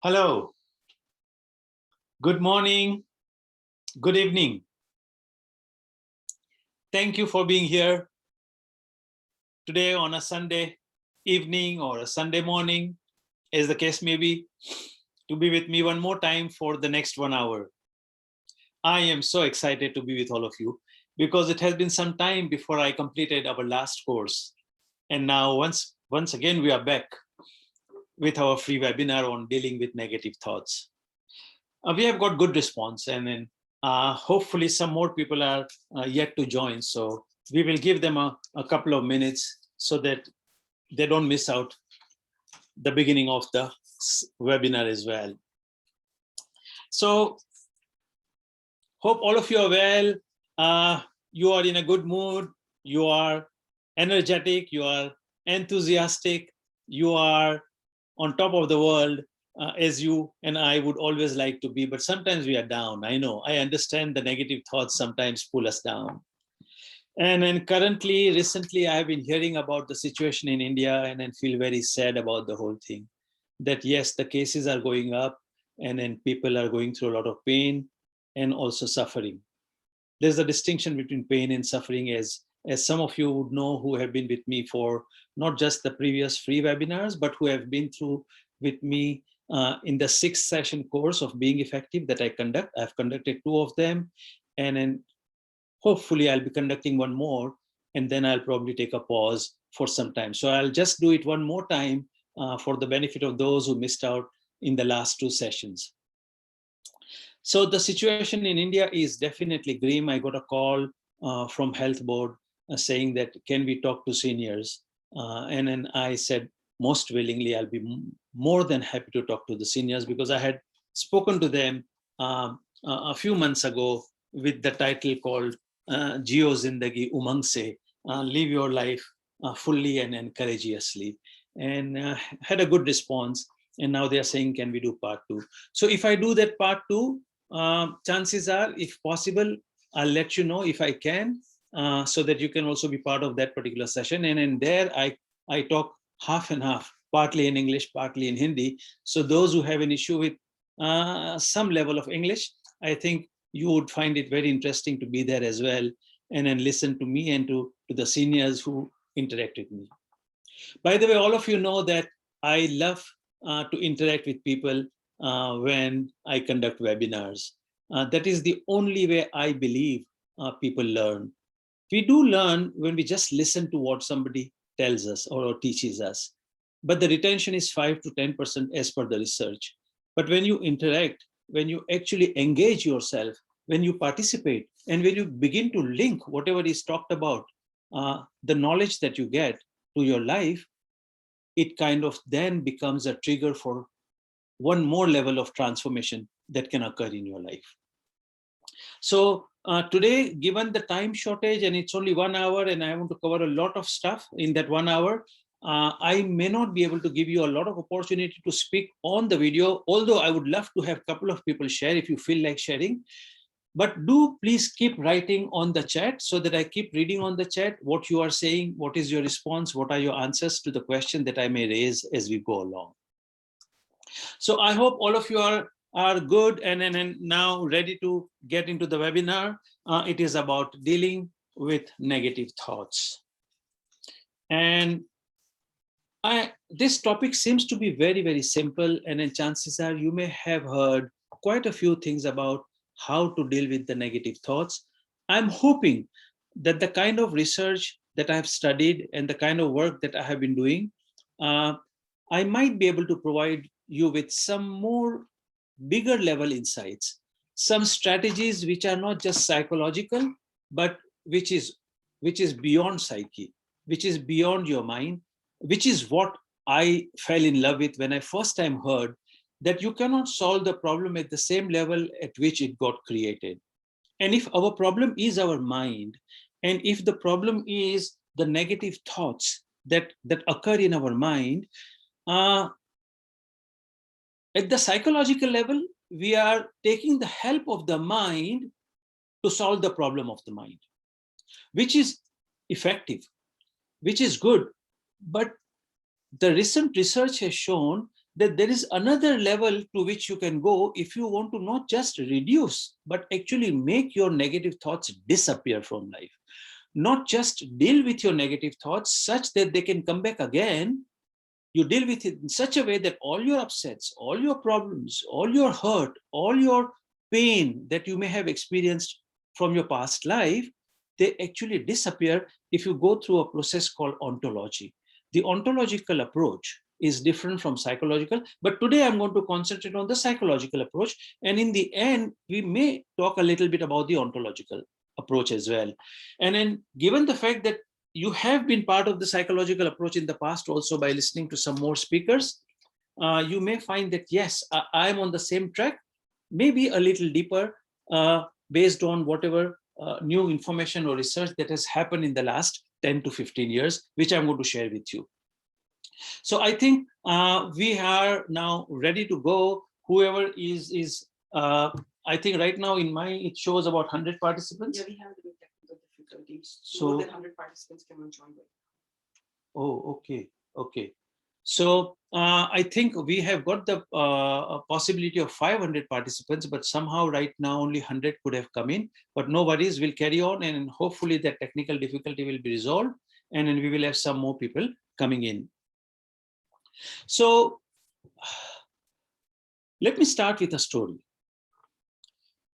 Hello, good morning, good evening. Thank you for being here today on a Sunday evening or a Sunday morning, as the case may be, to be with me one more time for the next 1 hour. I am so excited to be with all of you because it has been some time before I completed our last course. And now once again, we are back with our free webinar on dealing with negative thoughts. We have got good response, and then hopefully some more people are yet to join. So we will give them a couple of minutes so that they don't miss out the beginning of the webinar as well. So hope all of you are well. You are in a good mood. You are energetic. You are enthusiastic. You are on top of the world. As you and I would always like to be, but sometimes we are down. I know, I understand the negative thoughts sometimes pull us down. And then recently, I have been hearing about the situation in India and then feel very sad about the whole thing. That yes, the cases are going up and then people are going through a lot of pain and also suffering. There's a distinction between pain and suffering, as some of you would know who have been with me for not just the previous free webinars, but who have been through with me in the 6th session course of Being Effective that I conduct. I've conducted 2 of them, and then hopefully I'll be conducting one more, and then I'll probably take a pause for some time. So I'll just do it one more time for the benefit of those who missed out in the last 2 sessions. So the situation in India is definitely grim. I got a call from Health Board saying that, can we talk to seniors? And then I said, most willingly, I'll be more than happy to talk to the seniors, because I had spoken to them a few months ago with the title called Jio Zindagi Umang Se, live your life fully and courageously, and had a good response. And now they are saying, can we do part 2? So if I do that part 2, chances are, if possible, I'll let you know if I can, so that you can also be part of that particular session. And in there, I talk half and half, partly in English, partly in Hindi. So those who have an issue with some level of English, I think you would find it very interesting to be there as well, and then listen to me and to the seniors who interact with me. By the way, all of you know that I love to interact with people when I conduct webinars. That is the only way I believe people learn. We do learn when we just listen to what somebody tells us or teaches us, but the retention is 5 to 10% as per the research. But when you interact, when you actually engage yourself, when you participate, and when you begin to link whatever is talked about, the knowledge that you get to your life, it kind of then becomes a trigger for one more level of transformation that can occur in your life. So today, given the time shortage, and it's only 1 hour, and I want to cover a lot of stuff in that 1 hour, I may not be able to give you a lot of opportunity to speak on the video, although I would love to have a couple of people share if you feel like sharing. But do please keep writing on the chat so that I keep reading on the chat what you are saying, what is your response, what are your answers to the question that I may raise as we go along. So I hope all of you are good and now ready to get into the webinar. It is about dealing with negative thoughts. And this topic seems to be very, very simple, and then chances are you may have heard quite a few things about how to deal with the negative thoughts. I'm hoping that the kind of research that I have studied and the kind of work that I have been doing, I might be able to provide you with some more bigger level insights, some strategies which are not just psychological, but which is beyond psyche, which is beyond your mind, which is what I fell in love with when I first time heard that you cannot solve the problem at the same level at which it got created. And if our problem is our mind, and if the problem is the negative thoughts that occur in our mind, at the psychological level, we are taking the help of the mind to solve the problem of the mind, which is effective, which is good. But the recent research has shown that there is another level to which you can go if you want to not just reduce, but actually make your negative thoughts disappear from life. Not just deal with your negative thoughts such that they can come back again. You deal with it in such a way that all your upsets, all your problems, all your hurt, all your pain that you may have experienced from your past life, they actually disappear if you go through a process called ontology. The ontological approach is different from psychological, but today I'm going to concentrate on the psychological approach. And in the end, we may talk a little bit about the ontological approach as well. And then given the fact that you have been part of the psychological approach in the past also by listening to some more speakers, you may find that, yes, I'm on the same track, maybe a little deeper, based on whatever new information or research that has happened in the last 10 to 15 years, which I'm going to share with you. So I think we are now ready to go. Whoever is I think right now in my, it shows about 100 participants. Yeah, we have the technical difficulties. So more than 100 participants cannot join. Oh, okay, okay. So I think we have got the possibility of 500 participants, but somehow right now only 100 could have come in. But no worries, we'll carry on, and hopefully that technical difficulty will be resolved, and then we will have some more people coming in. So let me start with a story.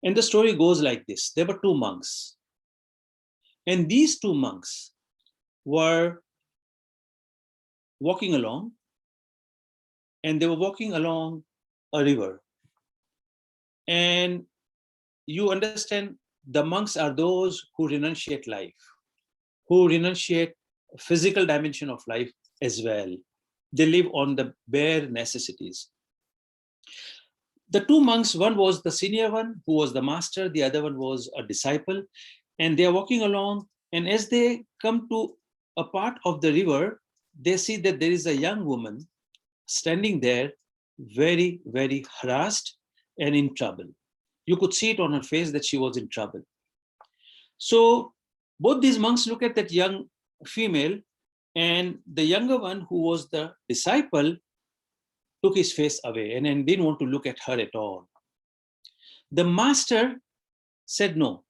And the story goes like this. There were two monks. And these two monks were walking along, and they were walking along a river. And you understand, the monks are those who renunciate life, who renunciate physical dimension of life as well. They live on the bare necessities. The two monks, one was the senior one, who was the master, the other one was a disciple, and they are walking along, and as they come to a part of the river, they see that there is a young woman standing there, very, very harassed and in trouble. You could see it on her face that she was in trouble. So both these monks look at that young female, and the younger one, who was the disciple, took his face away and didn't want to look at her at all. The master said, no,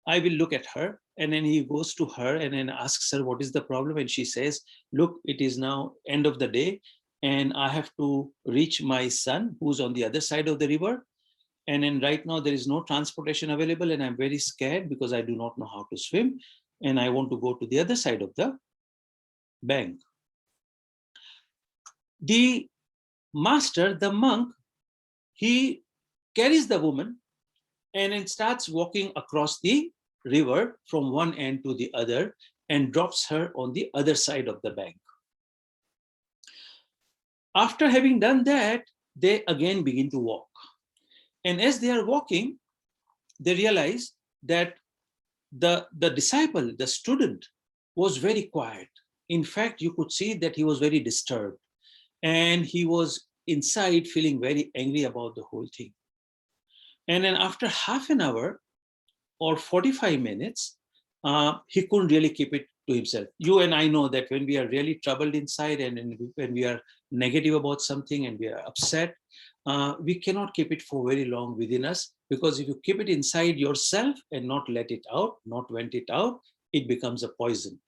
I will look at her. And then he goes to her and then asks her, what is the problem? And she says, look, it is now end of the day, and I have to reach my son who's on the other side of the river. And then right now there is no transportation available, and I'm very scared because I do not know how to swim, and I want to go to the other side of the bank. The master, the monk, he carries the woman and then starts walking across the river from one end to the other and drops her on the other side of the bank. After having done that, they again begin to walk. And as they are walking, they realize that the disciple, the student, was very quiet. In fact, you could see that he was very disturbed, and he was inside feeling very angry about the whole thing. And then after half an hour or 45 minutes, he couldn't really keep it to himself. You and I know that when we are really troubled inside, and when we are negative about something and we are upset, we cannot keep it for very long within us, because if you keep it inside yourself and not let it out, not vent it out, it becomes a poison.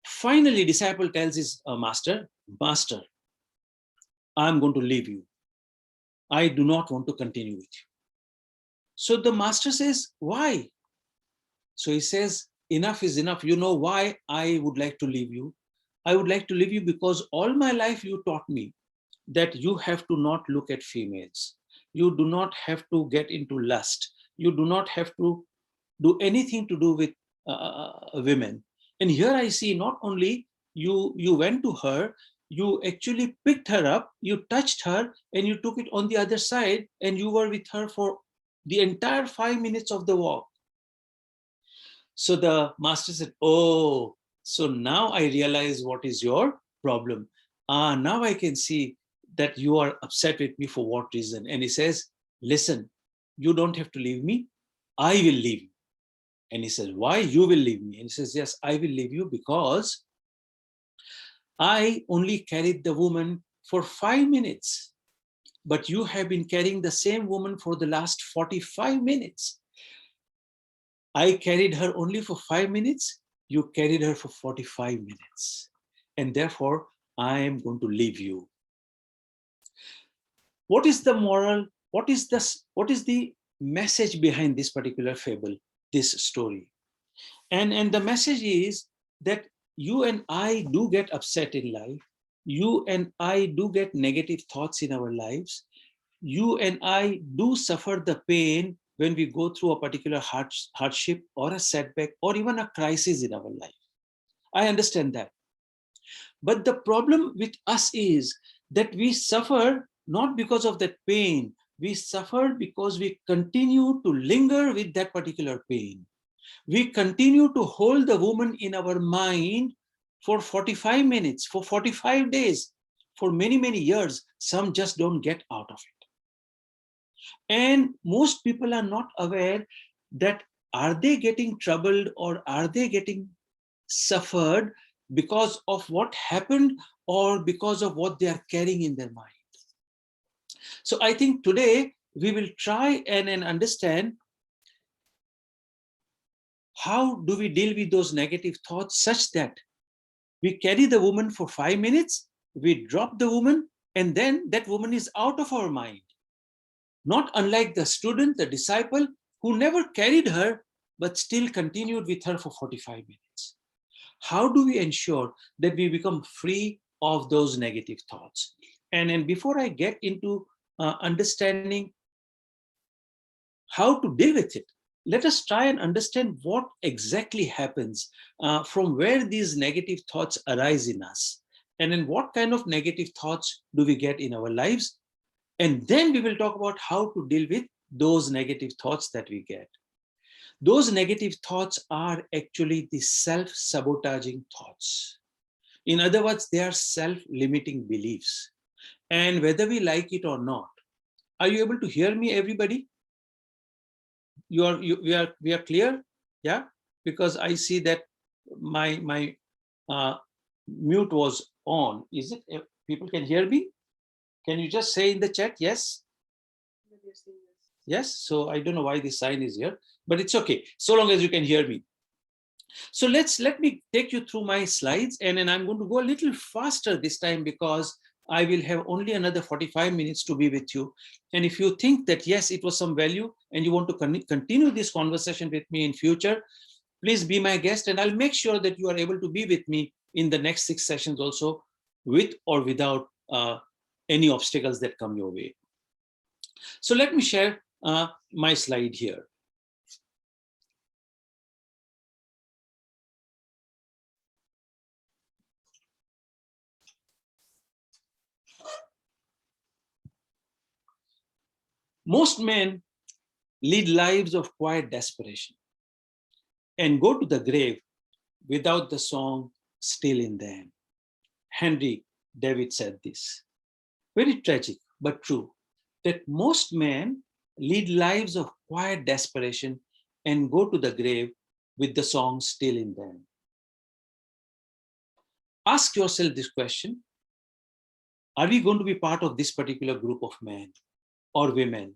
Finally, disciple tells his master, Master, I'm going to leave you. I do not want to continue with you. So the master says, why? So he says, enough is enough. You know why I would like to leave you? I would like to leave you because all my life you taught me that you have to not look at females. You do not have to get into lust. You do not have to do anything to do with women. And here I see not only you went to her, you actually picked her up, you touched her, and you took it on the other side, and you were with her for the entire 5 minutes of the walk. So the master said, oh, so now I realize what is your problem. Now I can see that you are upset with me for what reason. And he says, listen, you don't have to leave me. I will leave you. And he says, why you will leave me? And he says, yes, I will leave you because I only carried the woman for 5 minutes, but you have been carrying the same woman for the last 45 minutes. I carried her only for 5 minutes. You carried her for 45 minutes. And therefore, I am going to leave you. What is the moral? What is the message behind this particular fable, this story? And the message is that you and I do get upset in life. You and I do get negative thoughts in our lives. You and I do suffer the pain when we go through a particular hardship or a setback or even a crisis in our life. I understand that. But the problem with us is that we suffer not because of that pain. We suffer because we continue to linger with that particular pain. We continue to hold the woman in our mind for 45 minutes, for 45 days, for many, many years. Some just don't get out of it. And most people are not aware that are they getting troubled or are they getting suffered because of what happened or because of what they are carrying in their mind. So I think today we will try and understand how do we deal with those negative thoughts such that we carry the woman for 5 minutes, we drop the woman, and then that woman is out of our mind. Not unlike the student, the disciple, who never carried her, but still continued with her for 45 minutes. How do we ensure that we become free of those negative thoughts? And before I get into understanding how to deal with it, let us try and understand what exactly happens from where these negative thoughts arise in us. And then what kind of negative thoughts do we get in our lives? And then we will talk about how to deal with those negative thoughts that we get. Those negative thoughts are actually the self-sabotaging thoughts. In other words, they are self-limiting beliefs. And whether we like it or not, are you able to hear me, everybody? We are clear? Yeah? Because I see that my mute was on. Is it? People can hear me? Can you just say in the chat, yes? Yes, so I don't know why this sign is here, but it's okay, so long as you can hear me. So let me take you through my slides, and then I'm going to go a little faster this time because I will have only another 45 minutes to be with you. And if you think that, yes, it was some value and you want to continue this conversation with me in future, please be my guest, and I'll make sure that you are able to be with me in the next 6 sessions also, with or without any obstacles that come your way. So let me share my slide here. Most men lead lives of quiet desperation and go to the grave without the song still in them. Henry David said this. Very tragic, but true, that most men lead lives of quiet desperation and go to the grave with the song still in them. Ask yourself this question. Are we going to be part of this particular group of men or women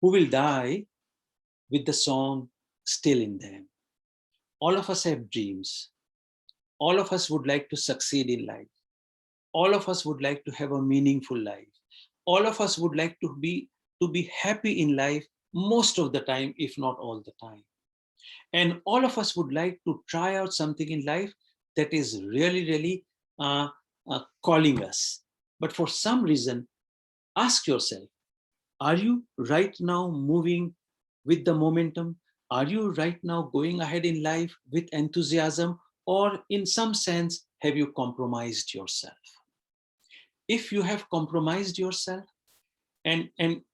who will die with the song still in them? All of us have dreams. All of us would like to succeed in life. All of us would like to have a meaningful life. All of us would like to be happy in life most of the time, if not all the time. And all of us would like to try out something in life that is really, really calling us. But for some reason, ask yourself, are you right now moving with the momentum? Are you right now going ahead in life with enthusiasm? Or in some sense, have you compromised yourself? If you have compromised yourself and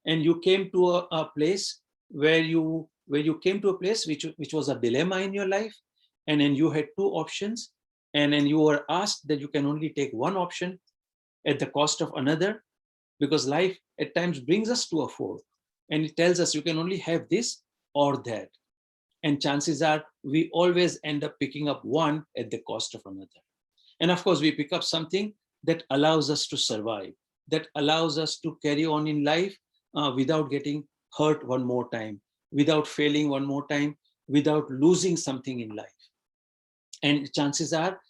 you came to a place where you came to a place which was a dilemma in your life, and then you had two options, and then you were asked that you can only take one option at the cost of another, because life at times brings us to a fork and it tells us you can only have this or that, and chances are we always end up picking up one at the cost of another. And of course, we pick up something that allows us to survive, that allows us to carry on in life without getting hurt one more time, without failing one more time, without losing something in life. And chances are,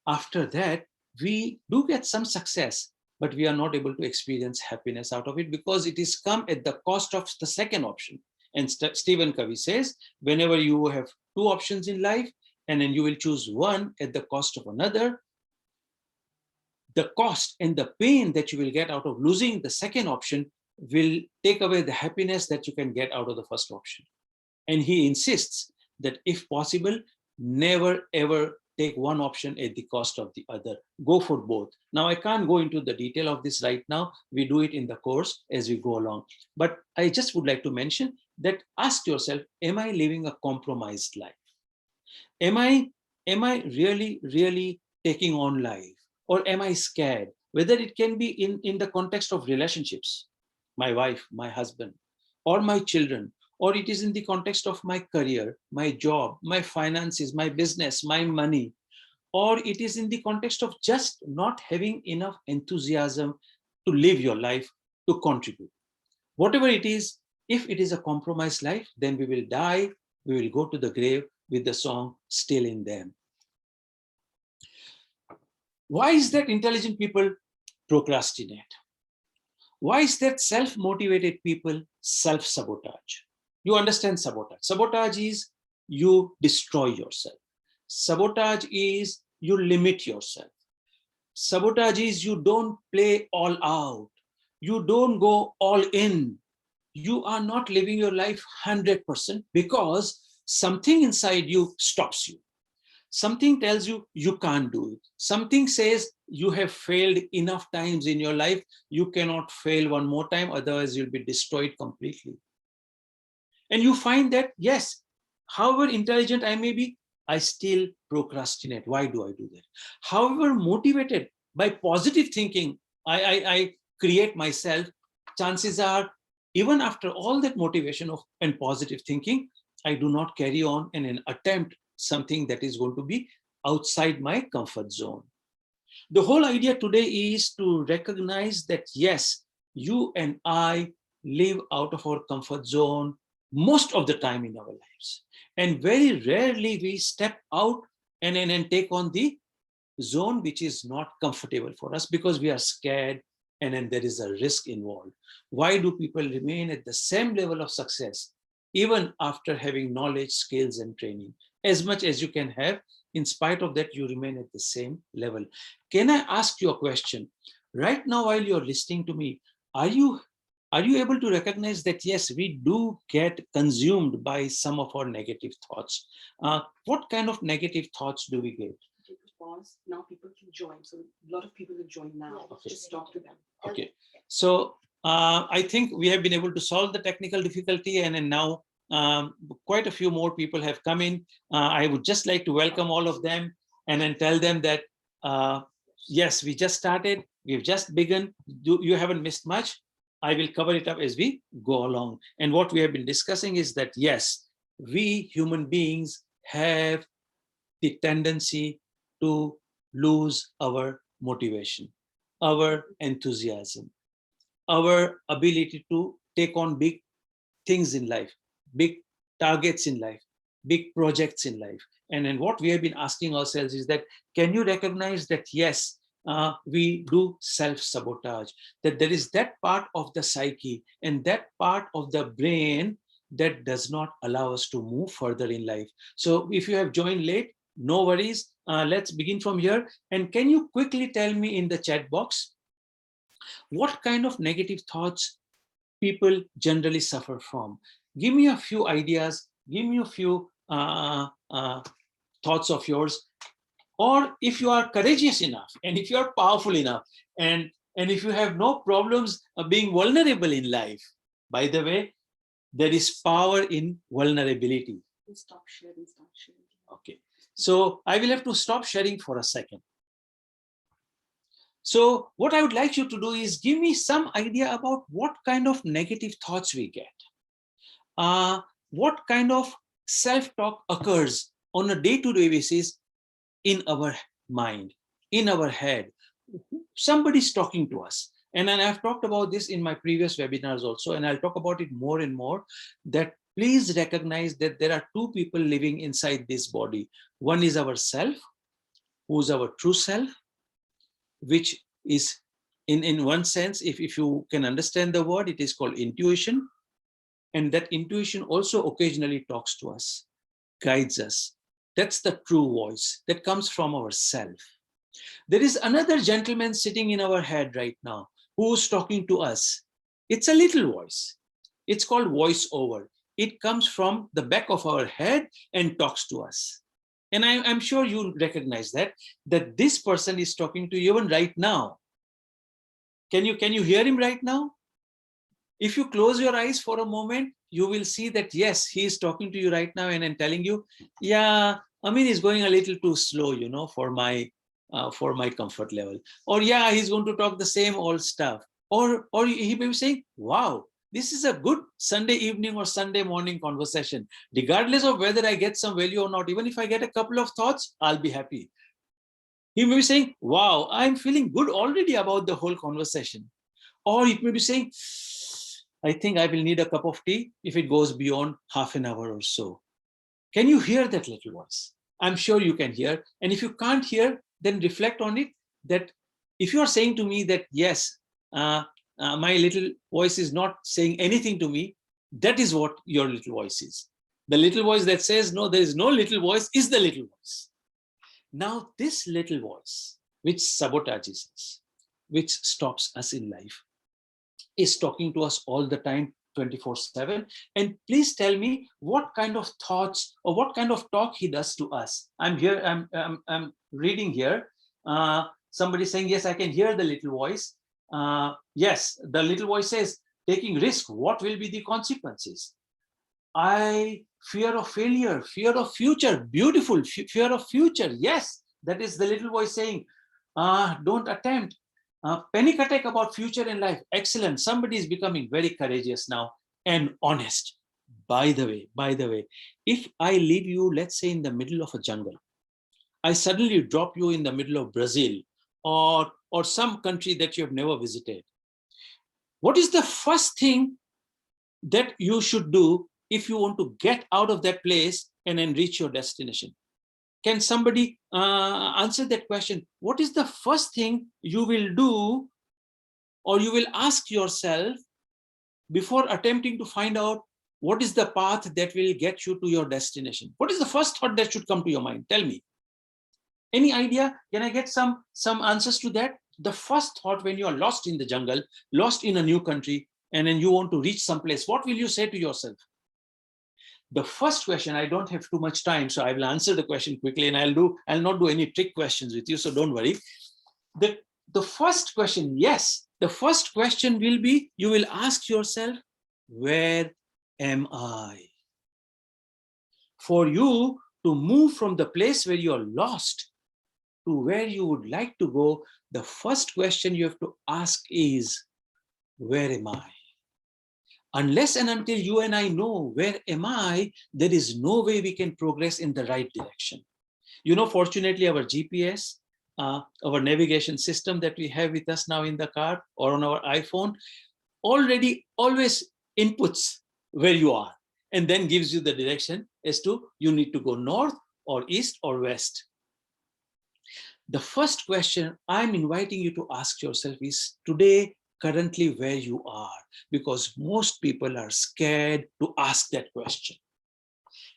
after that, we do get some success, but we are not able to experience happiness out of it because it is come at the cost of the second option. And Stephen Covey says, whenever you have two options in life, and then you will choose one at the cost of another, the cost and the pain that you will get out of losing the second option will take away the happiness that you can get out of the first option. And he insists that if possible, never ever take one option at the cost of the other. Go for both. Now, I can't go into the detail of this right now. We do it in the course as we go along. But I just would like to mention that ask yourself, am I living a compromised life? Am I really taking on life? Or am I scared? Whether it can be in the context of relationships, my wife, my husband, or my children, or it is in the context of my career, my job, my finances, my business, my money, or it is in the context of just not having enough enthusiasm to live your life, to contribute. Whatever it is, if it is a compromised life, then we will die, we will go to the grave with the song still in them. Why is that intelligent people procrastinate? Why is that self-motivated people self-sabotage? You understand sabotage. Sabotage is you destroy yourself. Sabotage is you limit yourself. Sabotage is you don't play all out. You don't go all in. You are not living your life 100% because something inside you stops you. Something tells you you can't do it. Something says you have failed enough times in your life. You cannot fail one more time, otherwise you'll be destroyed completely. And you find that, yes, however intelligent I may be, I still procrastinate. Why do I do that? However motivated by positive thinking I create myself, chances are, even after all that motivation of and positive thinking, I do not carry on and attempt something that is going to be outside my comfort zone. The whole idea today is to recognize that, yes, you and I live out of our comfort zone most of the time in our lives. And very rarely we step out and take on the zone which is not comfortable for us because we are scared and then there is a risk involved. Why do people remain at the same level of success even after having knowledge, skills, and training? As much as you can have, in spite of that, you remain at the same level. Can I ask you a question? Right now, while you're listening to me, are you able to recognize that, yes, we do get consumed by some of our negative thoughts? What kind of negative thoughts do we get? Pause. Now people can join. So a lot of people will join now. Okay. Just talk to them. Okay. So I think we have been able to solve the technical difficulty, and then now quite a few more people have come in. I would just like to welcome all of them and then tell them that, yes, we just started. We've just begun. You haven't missed much. I will cover it up as we go along. And what we have been discussing is that, yes, we human beings have the tendency to lose our motivation, our enthusiasm, our ability to take on big things in life, big targets in life, big projects in life. And then what we have been asking ourselves is that, can you recognize that, yes, we do self-sabotage, that there is that part of the psyche and that part of the brain that does not allow us to move further in life. So if you have joined late, no worries. Let's begin from here. And can you quickly tell me in the chat box, what kind of negative thoughts people generally suffer from? Give me a few ideas. Give me a few thoughts of yours. Or if you are courageous enough, and if you are powerful enough, and if you have no problems of being vulnerable in life, by the way, there is power in vulnerability. Stop sharing. Stop sharing. Okay. So I will have to stop sharing for a second. So what I would like you to do is give me some idea about what kind of negative thoughts we get. What kind of self-talk occurs on a day-to-day basis in our mind. in our head. Somebody's talking to us. And then I've talked about this in my previous webinars also, and I'll talk about it more and more, that please recognize that there are two people living inside this body. One is our self, who's our true self, which is in one sense, if you can understand the word, it is called intuition. And that intuition also occasionally talks to us, guides us. That's the true voice that comes from our self. There is another gentleman sitting in our head right now who's talking to us. It's a little voice. It's called voiceover. It comes from the back of our head and talks to us. And I'm sure you'll recognize that this person is talking to you even right now. Can you hear him right now? If you close your eyes for a moment, you will see that, yes, he is talking to you right now and telling you, yeah, Amin is going a little too slow, for my comfort level. Or yeah, he's going to talk the same old stuff. Or he may be saying, wow, this is a good Sunday evening or Sunday morning conversation. Regardless of whether I get some value or not, even if I get a couple of thoughts, I'll be happy. He may be saying, wow, I'm feeling good already about the whole conversation. Or it may be saying, I think I will need a cup of tea if it goes beyond half an hour or so. Can you hear that little voice? I'm sure you can hear. And if you can't hear, then reflect on it, that if you are saying to me that, yes, my little voice is not saying anything to me, that is what your little voice is. The little voice that says, no, there is no little voice, is the little voice. Now, this little voice, which sabotages us, which stops us in life, is talking to us all the time, 24/7. And please tell me what kind of thoughts or what kind of talk he does to us. I'm reading here. Somebody saying, yes, I can hear the little voice. Yes, the little voice says, taking risk, what will be the consequences? I fear of failure, fear of future, beautiful, fear of future. Yes, that is the little voice saying, don't attempt. Panic attack about future and life. Excellent. Somebody is becoming very courageous now and honest. By the way, if I leave you, let's say, in the middle of a jungle, I suddenly drop you in the middle of Brazil or some country that you have never visited, what is the first thing that you should do if you want to get out of that place and then reach your destination? Can somebody answer that question? What is the first thing you will do or you will ask yourself before attempting to find out what is the path that will get you to your destination? What is the first thought that should come to your mind? Tell me. Any idea? Can I get some answers to that? The first thought when you are lost in the jungle, lost in a new country, and then you want to reach someplace, what will you say to yourself? The first question, I don't have too much time, so I will answer the question quickly, and I'll not do any trick questions with you, so don't worry. The first question, yes, the first question will be, you will ask yourself, where am I? For you to move from the place where you're lost to where you would like to go, the first question you have to ask is, where am I? Unless and until you and I know where am I, there is no way we can progress in the right direction. Fortunately, our GPS, our navigation system that we have with us now in the car or on our iPhone, already always inputs where you are and then gives you the direction as to you need to go north or east or west. The first question I'm inviting you to ask yourself is, today, currently where you are, because most people are scared to ask that question.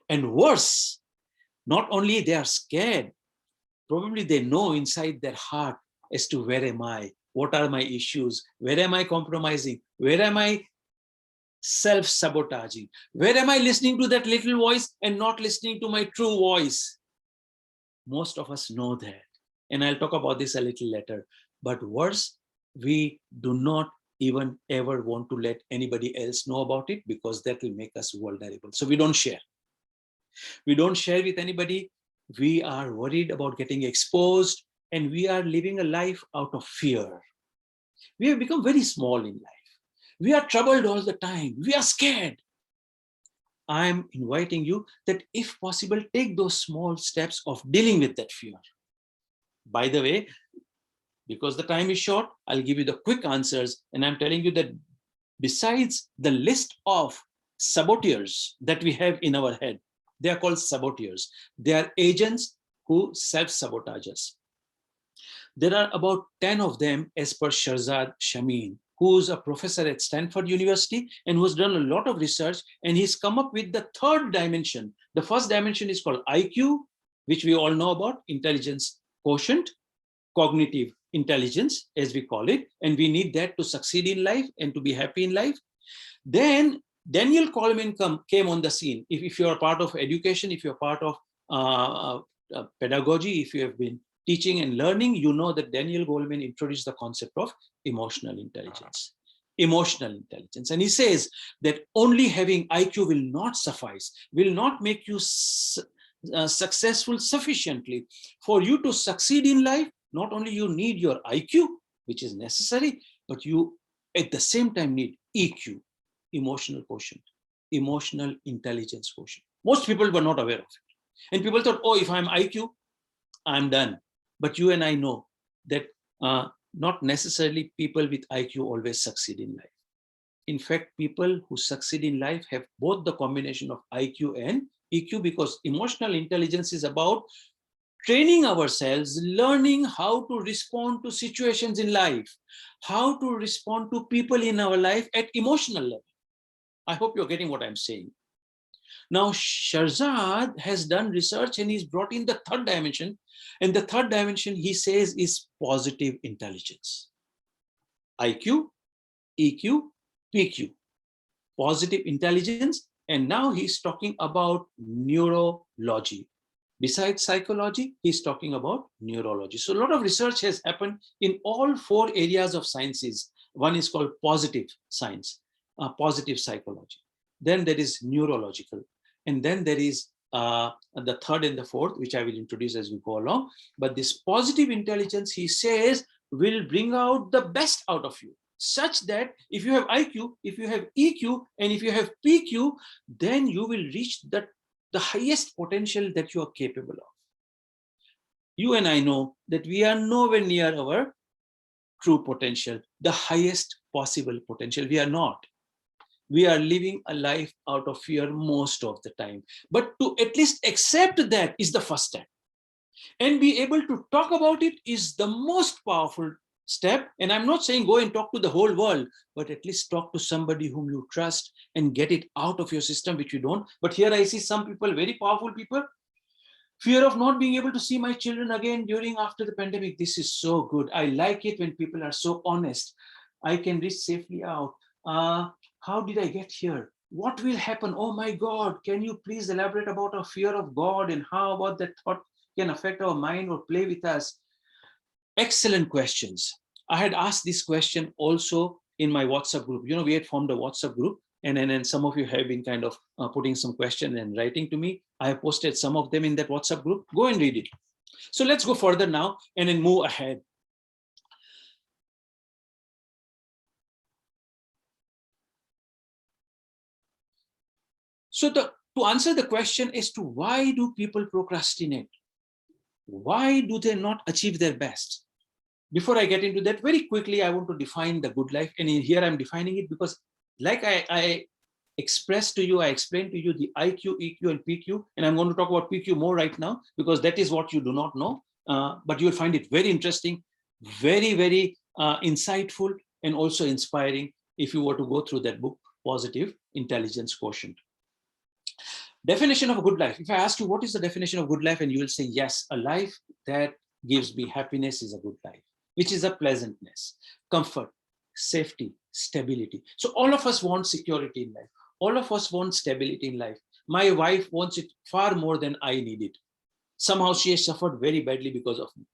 And worse, not only they are scared, probably they know inside their heart as to where am I, what are my issues, where am I compromising, where am I self-sabotaging, where am I listening to that little voice and not listening to my true voice. Most of us know that, and I'll talk about this a little later. But worse, we do not even ever want to let anybody else know about it, because that will make us vulnerable. So we don't share. We don't share with anybody. We are worried about getting exposed, and we are living a life out of fear. We have become very small in life. We are troubled all the time. We are scared. I'm inviting you that, if possible, take those small steps of dealing with that fear. By the way, Because the time is short, I'll give you the quick answers. And I'm telling you that besides the list of saboteurs that we have in our head, they are called saboteurs. They are agents who self-sabotage us. There are about 10 of them as per Shahzad Shamin, who is a professor at Stanford University and who has done a lot of research, and he's come up with the third dimension. The first dimension is called IQ, which we all know about, intelligence quotient, cognitive intelligence, as we call it, and we need that to succeed in life and to be happy in life. Then Daniel Coleman came on the scene. If you're a part of education, if you're part of pedagogy, if you have been teaching and learning, you know that Daniel Goleman introduced the concept of emotional intelligence. Emotional intelligence. And he says that only having IQ will not suffice, will not make you successful sufficiently. For you to succeed in life, not only you need your IQ, which is necessary, but you at the same time need EQ, emotional quotient, emotional intelligence quotient. Most people were not aware of it. And people thought, oh, if I'm IQ, I'm done. But you and I know that not necessarily people with IQ always succeed in life. In fact, people who succeed in life have both the combination of IQ and EQ, because emotional intelligence is about training ourselves, learning how to respond to situations in life, how to respond to people in our life at emotional level. I hope you're getting what I'm saying. Now, Shahzad has done research and he's brought in the third dimension. And the third dimension, he says, is positive intelligence. IQ, EQ, PQ, positive intelligence. And now he's talking about neurology. Besides psychology, he's talking about neurology. So a lot of research has happened in all 4 areas of sciences. One is called positive science, positive psychology. Then there is neurological. And then there is the third and the fourth, which I will introduce as we go along. But this positive intelligence, he says, will bring out the best out of you, such that if you have IQ, if you have EQ, and if you have PQ, then you will reach the highest potential that you are capable of. You and I know that we are nowhere near our true potential, the highest possible potential. We are not. We are living a life out of fear most of the time. But to at least accept that is the first step. And be able to talk about it is the most powerful step. And I'm not saying go and talk to the whole world, but at least talk to somebody whom you trust and get it out of your system, which you don't. But here I see some people, very powerful people, fear of not being able to see my children again after the pandemic. This is so good. I like it when people are so honest. I can reach safely out. How did I get here? What will happen? Oh my God, can you please elaborate about our fear of God and how about that thought can affect our mind or play with us? Excellent questions. I had asked this question also in my WhatsApp group. You know, we had formed a WhatsApp group, and then some of you have been kind of putting some question and writing to me. I have posted some of them in that WhatsApp group. Go and read it. So let's go further now and then move ahead. So to answer the question as to why do people procrastinate? Why do they not achieve their best? Before I get into that, very quickly, I want to define the good life. And here I'm defining it because like I expressed to you, I explained to you the IQ, EQ, and PQ. And I'm going to talk about PQ more right now because that is what you do not know. But you'll find it very interesting, very, very insightful, and also inspiring if you were to go through that book, Positive Intelligence Quotient. Definition of a good life. If I ask you what is the definition of good life, and you will say, yes, a life that gives me happiness is a good life, which is a pleasantness, comfort, safety, stability. So all of us want security in life. All of us want stability in life. My wife wants it far more than I need it. Somehow she has suffered very badly because of me.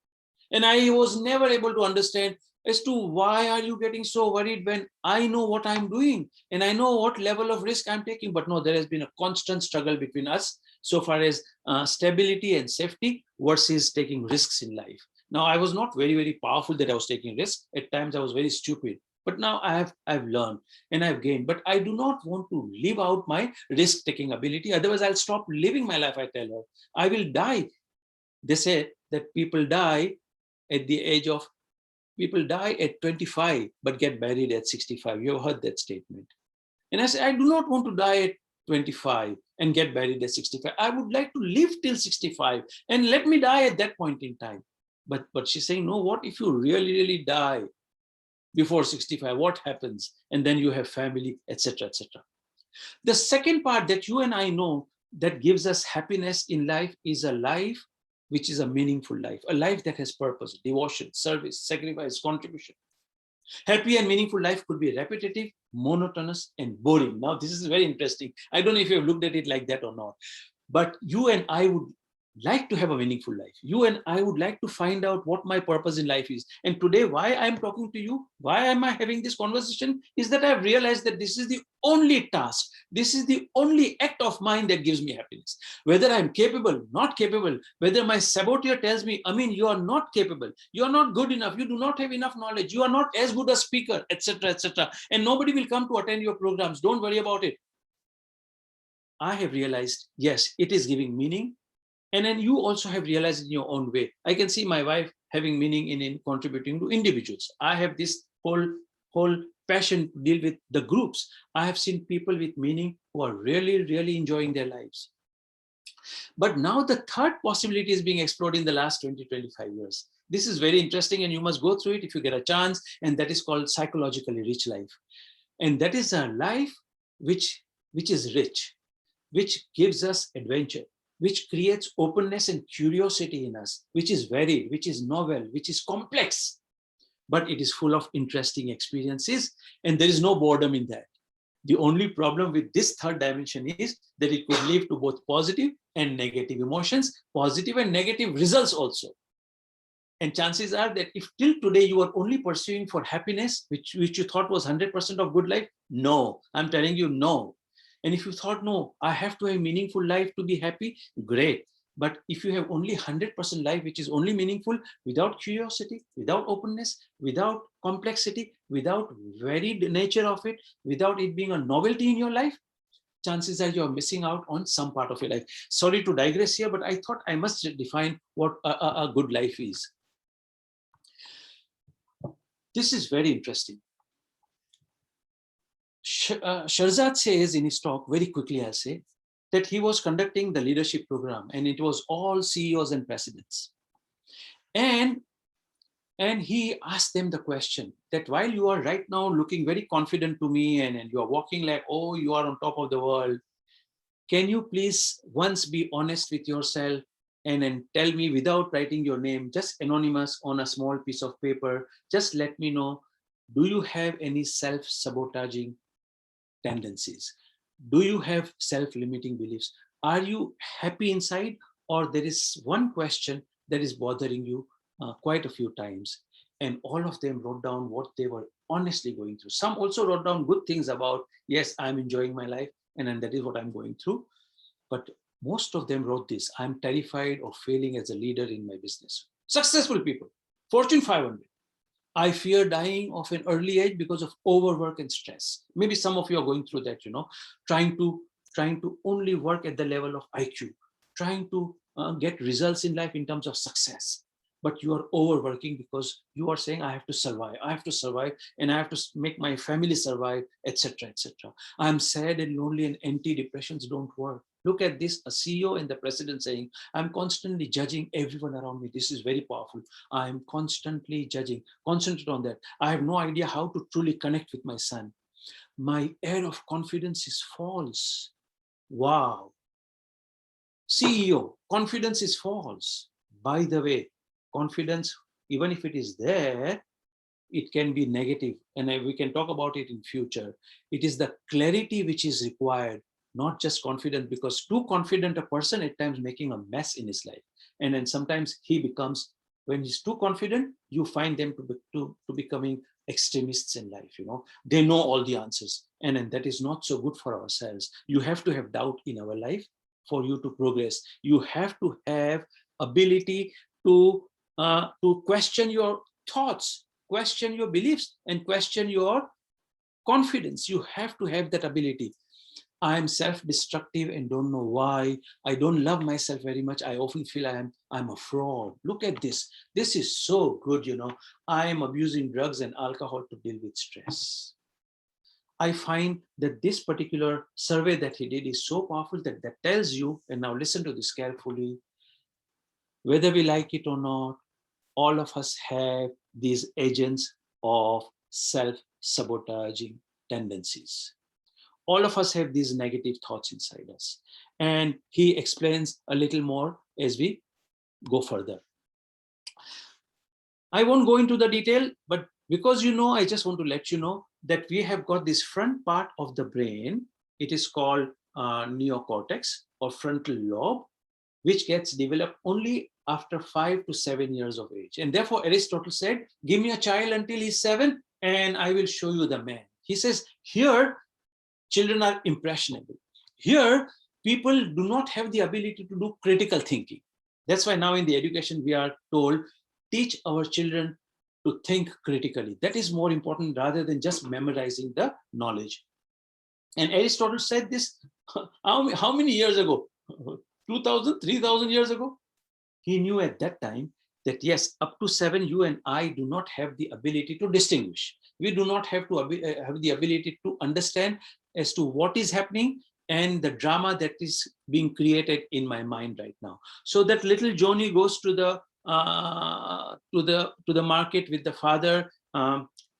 And I was never able to understand as to why are you getting so worried when I know what I'm doing and I know what level of risk I'm taking. But no, there has been a constant struggle between us so far as stability and safety versus taking risks in life. Now, I was not very, very powerful that I was taking risks. At times I was very stupid. But now I've learned and I've gained. But I do not want to live out my risk-taking ability. Otherwise, I'll stop living my life, I tell her. I will die. They say that people die at the age of people die at 25 but get buried at 65. You have heard that statement. And I said, I do not want to die at 25 and get buried at 65. I would like to live till 65 and let me die at that point in time. But she's saying, no, what if you really, really die before 65? What happens? And then you have family, etc., etc. The second part that you and I know that gives us happiness in life is a life which is a meaningful life, a life that has purpose, devotion, service, sacrifice, contribution. Happy and meaningful life could be repetitive, monotonous, and boring. Now, this is very interesting. I don't know if you have looked at it like that or not, but you and I would like to have a meaningful life. You and I would like to find out what my purpose in life is. And today, why I'm talking to you, why am I having this conversation, is that I've realized that this is the only task, this is the only act of mine that gives me happiness. Whether I'm capable, not capable, whether my saboteur tells me, Amin, you are not capable, you are not good enough, you do not have enough knowledge, you are not as good a speaker, etc., etc., and nobody will come to attend your programs, don't worry about it. I have realized, yes, it is giving meaning. And then you also have realized in your own way. I can see my wife having meaning in contributing to individuals. I have this whole passion to deal with the groups. I have seen people with meaning who are really, really enjoying their lives. But now the third possibility is being explored in the last 20, 25 years. This is very interesting and you must go through it if you get a chance. And that is called psychologically rich life. And that is a life which is rich, which gives us adventure, which creates openness and curiosity in us, which is varied, which is novel, which is complex, but it is full of interesting experiences, and there is no boredom in that. The only problem with this third dimension is that it could lead to both positive and negative emotions, positive and negative results also. And chances are that if till today you are only pursuing for happiness, which you thought was 100% of good life, no, I'm telling you, no. And if you thought, no, I have to have a meaningful life to be happy, great. But if you have only 100% life, which is only meaningful, without curiosity, without openness, without complexity, without varied nature of it, without it being a novelty in your life, chances are you're missing out on some part of your life. Sorry to digress here, but I thought I must define what a good life is. This is very interesting. Shahzad says in his talk, very quickly I'll say, that he was conducting the leadership program and it was all CEOs and presidents. And he asked them the question that while you are right now looking very confident to me and you are walking like, oh, you are on top of the world, can you please once be honest with yourself and then tell me without writing your name, just anonymous on a small piece of paper, just let me know, do you have any self-sabotaging tendencies? Do you have self-limiting beliefs? Are you happy inside, or there is one question that is bothering you quite a few times? And all of them wrote down what they were honestly going through. Some also wrote down good things about, yes, I'm enjoying my life and that is what I'm going through. But most of them wrote this: I'm terrified of failing as a leader in my business. Successful people, Fortune 500. I fear dying of an early age because of overwork and stress. Maybe some of you are going through that, trying to only work at the level of IQ, trying to get results in life in terms of success. But you are overworking because you are saying, I have to survive, and I have to make my family survive, etc., etc. I'm sad and lonely and antidepressants don't work. Look at this, a CEO and the president saying, I'm constantly judging everyone around me. This is very powerful. I'm constantly judging. Concentrate on that. I have no idea how to truly connect with my son. My air of confidence is false. Wow. CEO, confidence is false. By the way, confidence, even if it is there, it can be negative, and we can talk about it in future. It is the clarity which is required, not just confidence, because too confident a person at times making a mess in his life. And then sometimes he becomes, when he's too confident, you find them to becoming extremists in life. They know all the answers, and then that is not so good for ourselves. You have to have doubt in our life for you to progress. You have to have ability to question your thoughts, question your beliefs, and question your confidence. You have to have that ability. I'm self-destructive and don't know why. I don't love myself very much. I often feel I'm a fraud. Look at this. This is so good, you know. I am abusing drugs and alcohol to deal with stress. I find that this particular survey that he did is so powerful that tells you, and now listen to this carefully, whether we like it or not, all of us have these agents of self-sabotaging tendencies. All of us have these negative thoughts inside us. And he explains a little more as we go further. I won't go into the detail, but because you know, I just want to let you know that we have got this front part of the brain. It is called neocortex or frontal lobe, which gets developed only after 5 to 7 years of age. And therefore, Aristotle said, give me a child until he's 7 and I will show you the man. He says, here, children are impressionable. Here, people do not have the ability to do critical thinking. That's why now in the education, we are told, teach our children to think critically. That is more important rather than just memorizing the knowledge. And Aristotle said this, how many years ago? 2,000, 3,000 years ago? He knew at that time that yes, up to 7, you and I do not have the ability to distinguish. We do not have to have the ability to understand as to what is happening and the drama that is being created in my mind right now. So that little Johnny goes to the market with the father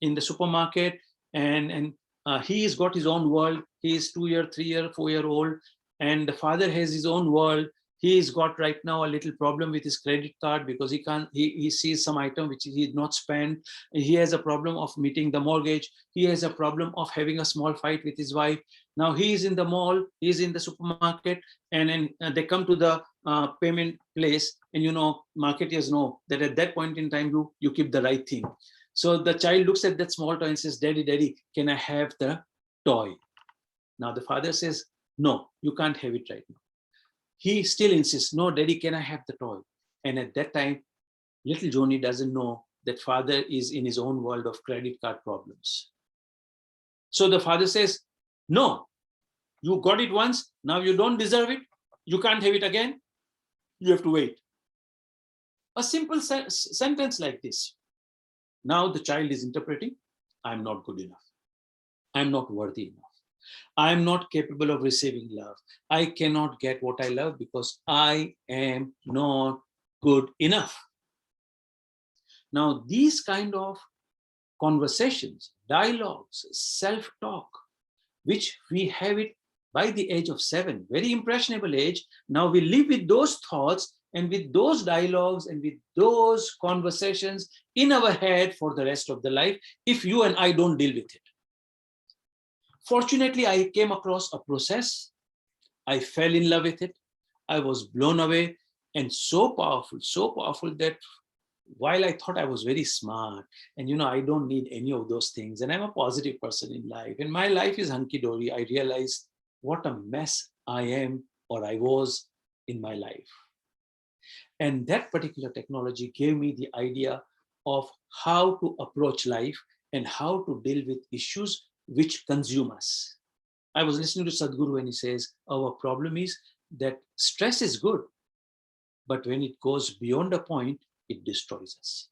in the supermarket, and he's got his own world. He is 2-year, 3-year, 4-year-old, and the father has his own world. He's got right now a little problem with his credit card because he sees some item which he did not spend. He has a problem of meeting the mortgage. He has a problem of having a small fight with his wife. Now he is in the mall, he's in the supermarket, and then they come to the payment place, and you know, marketers know that at that point in time, you keep the right thing. So the child looks at that small toy and says, Daddy, can I have the toy? Now the father says, no, you can't have it right now. He still insists, no, Daddy, can I have the toy? And at that time, little Johnny doesn't know that father is in his own world of credit card problems. So the father says, no, you got it once, now you don't deserve it, you can't have it again, you have to wait. A simple sentence like this. Now the child is interpreting, I'm not good enough, I'm not worthy enough, I'm not capable of receiving love, I cannot get what I love because I am not good enough. Now these kind of conversations, dialogues, self-talk, which we have it by the age of 7, very impressionable age. Now we live with those thoughts and with those dialogues and with those conversations in our head for the rest of the life if you and I don't deal with it. Fortunately, I came across a process. I fell in love with it. I was blown away, and so powerful that while I thought I was very smart and, you know, I don't need any of those things, and I'm a positive person in life, and my life is hunky-dory, I realized what a mess I am or I was in my life. And that particular technology gave me the idea of how to approach life and how to deal with issues which consume us. I was listening to Sadhguru and he says, our problem is that stress is good, but when it goes beyond a point, it destroys us.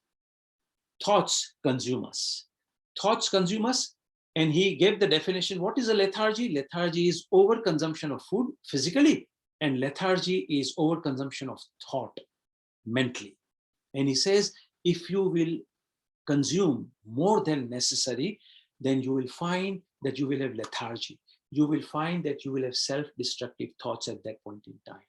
Thoughts consume us. Thoughts consume us. And he gave the definition. What is a lethargy? Lethargy is overconsumption of food physically, and lethargy is overconsumption of thought mentally. And he says, if you will consume more than necessary, then you will find that you will have lethargy. You will find that you will have self-destructive thoughts at that point in time.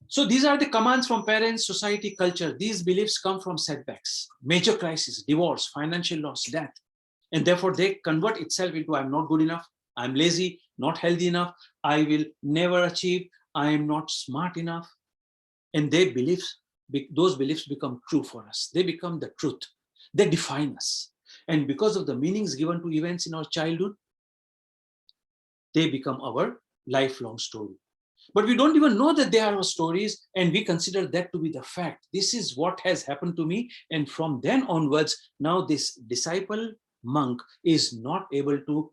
So these are the commands from parents, society, culture. These beliefs come from setbacks, major crisis, divorce, financial loss, death. And therefore they convert itself into I'm not good enough, I'm lazy, not healthy enough, I will never achieve, I am not smart enough. And those beliefs become true for us. They become the truth. They define us. And because of the meanings given to events in our childhood, they become our lifelong story. But we don't even know that they are our stories, and we consider that to be the fact. This is what has happened to me. And from then onwards, now this disciple monk is not able to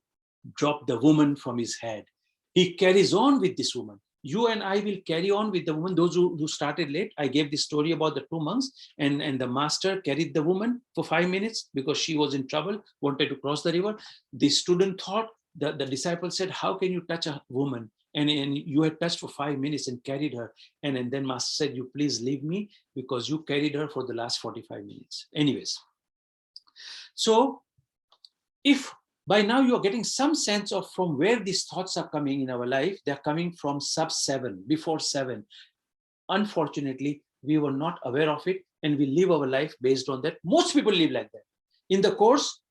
drop the woman from his head. He carries on with this woman. You and I will carry on with the woman. Those who started late, I gave the story about the two monks, and the master carried the woman for 5 minutes because she was in trouble, wanted to cross the river. The student thought, the disciple said, how can you touch a woman? And you had touched for 5 minutes and carried her. And then master said, you please leave me because you carried her for the last 45 minutes. Anyways, so if by now you're getting some sense of from where these thoughts are coming in our life, they're coming from sub 7, before 7. Unfortunately, we were not aware of it, and we live our life based on that. Most people live like that. In the course,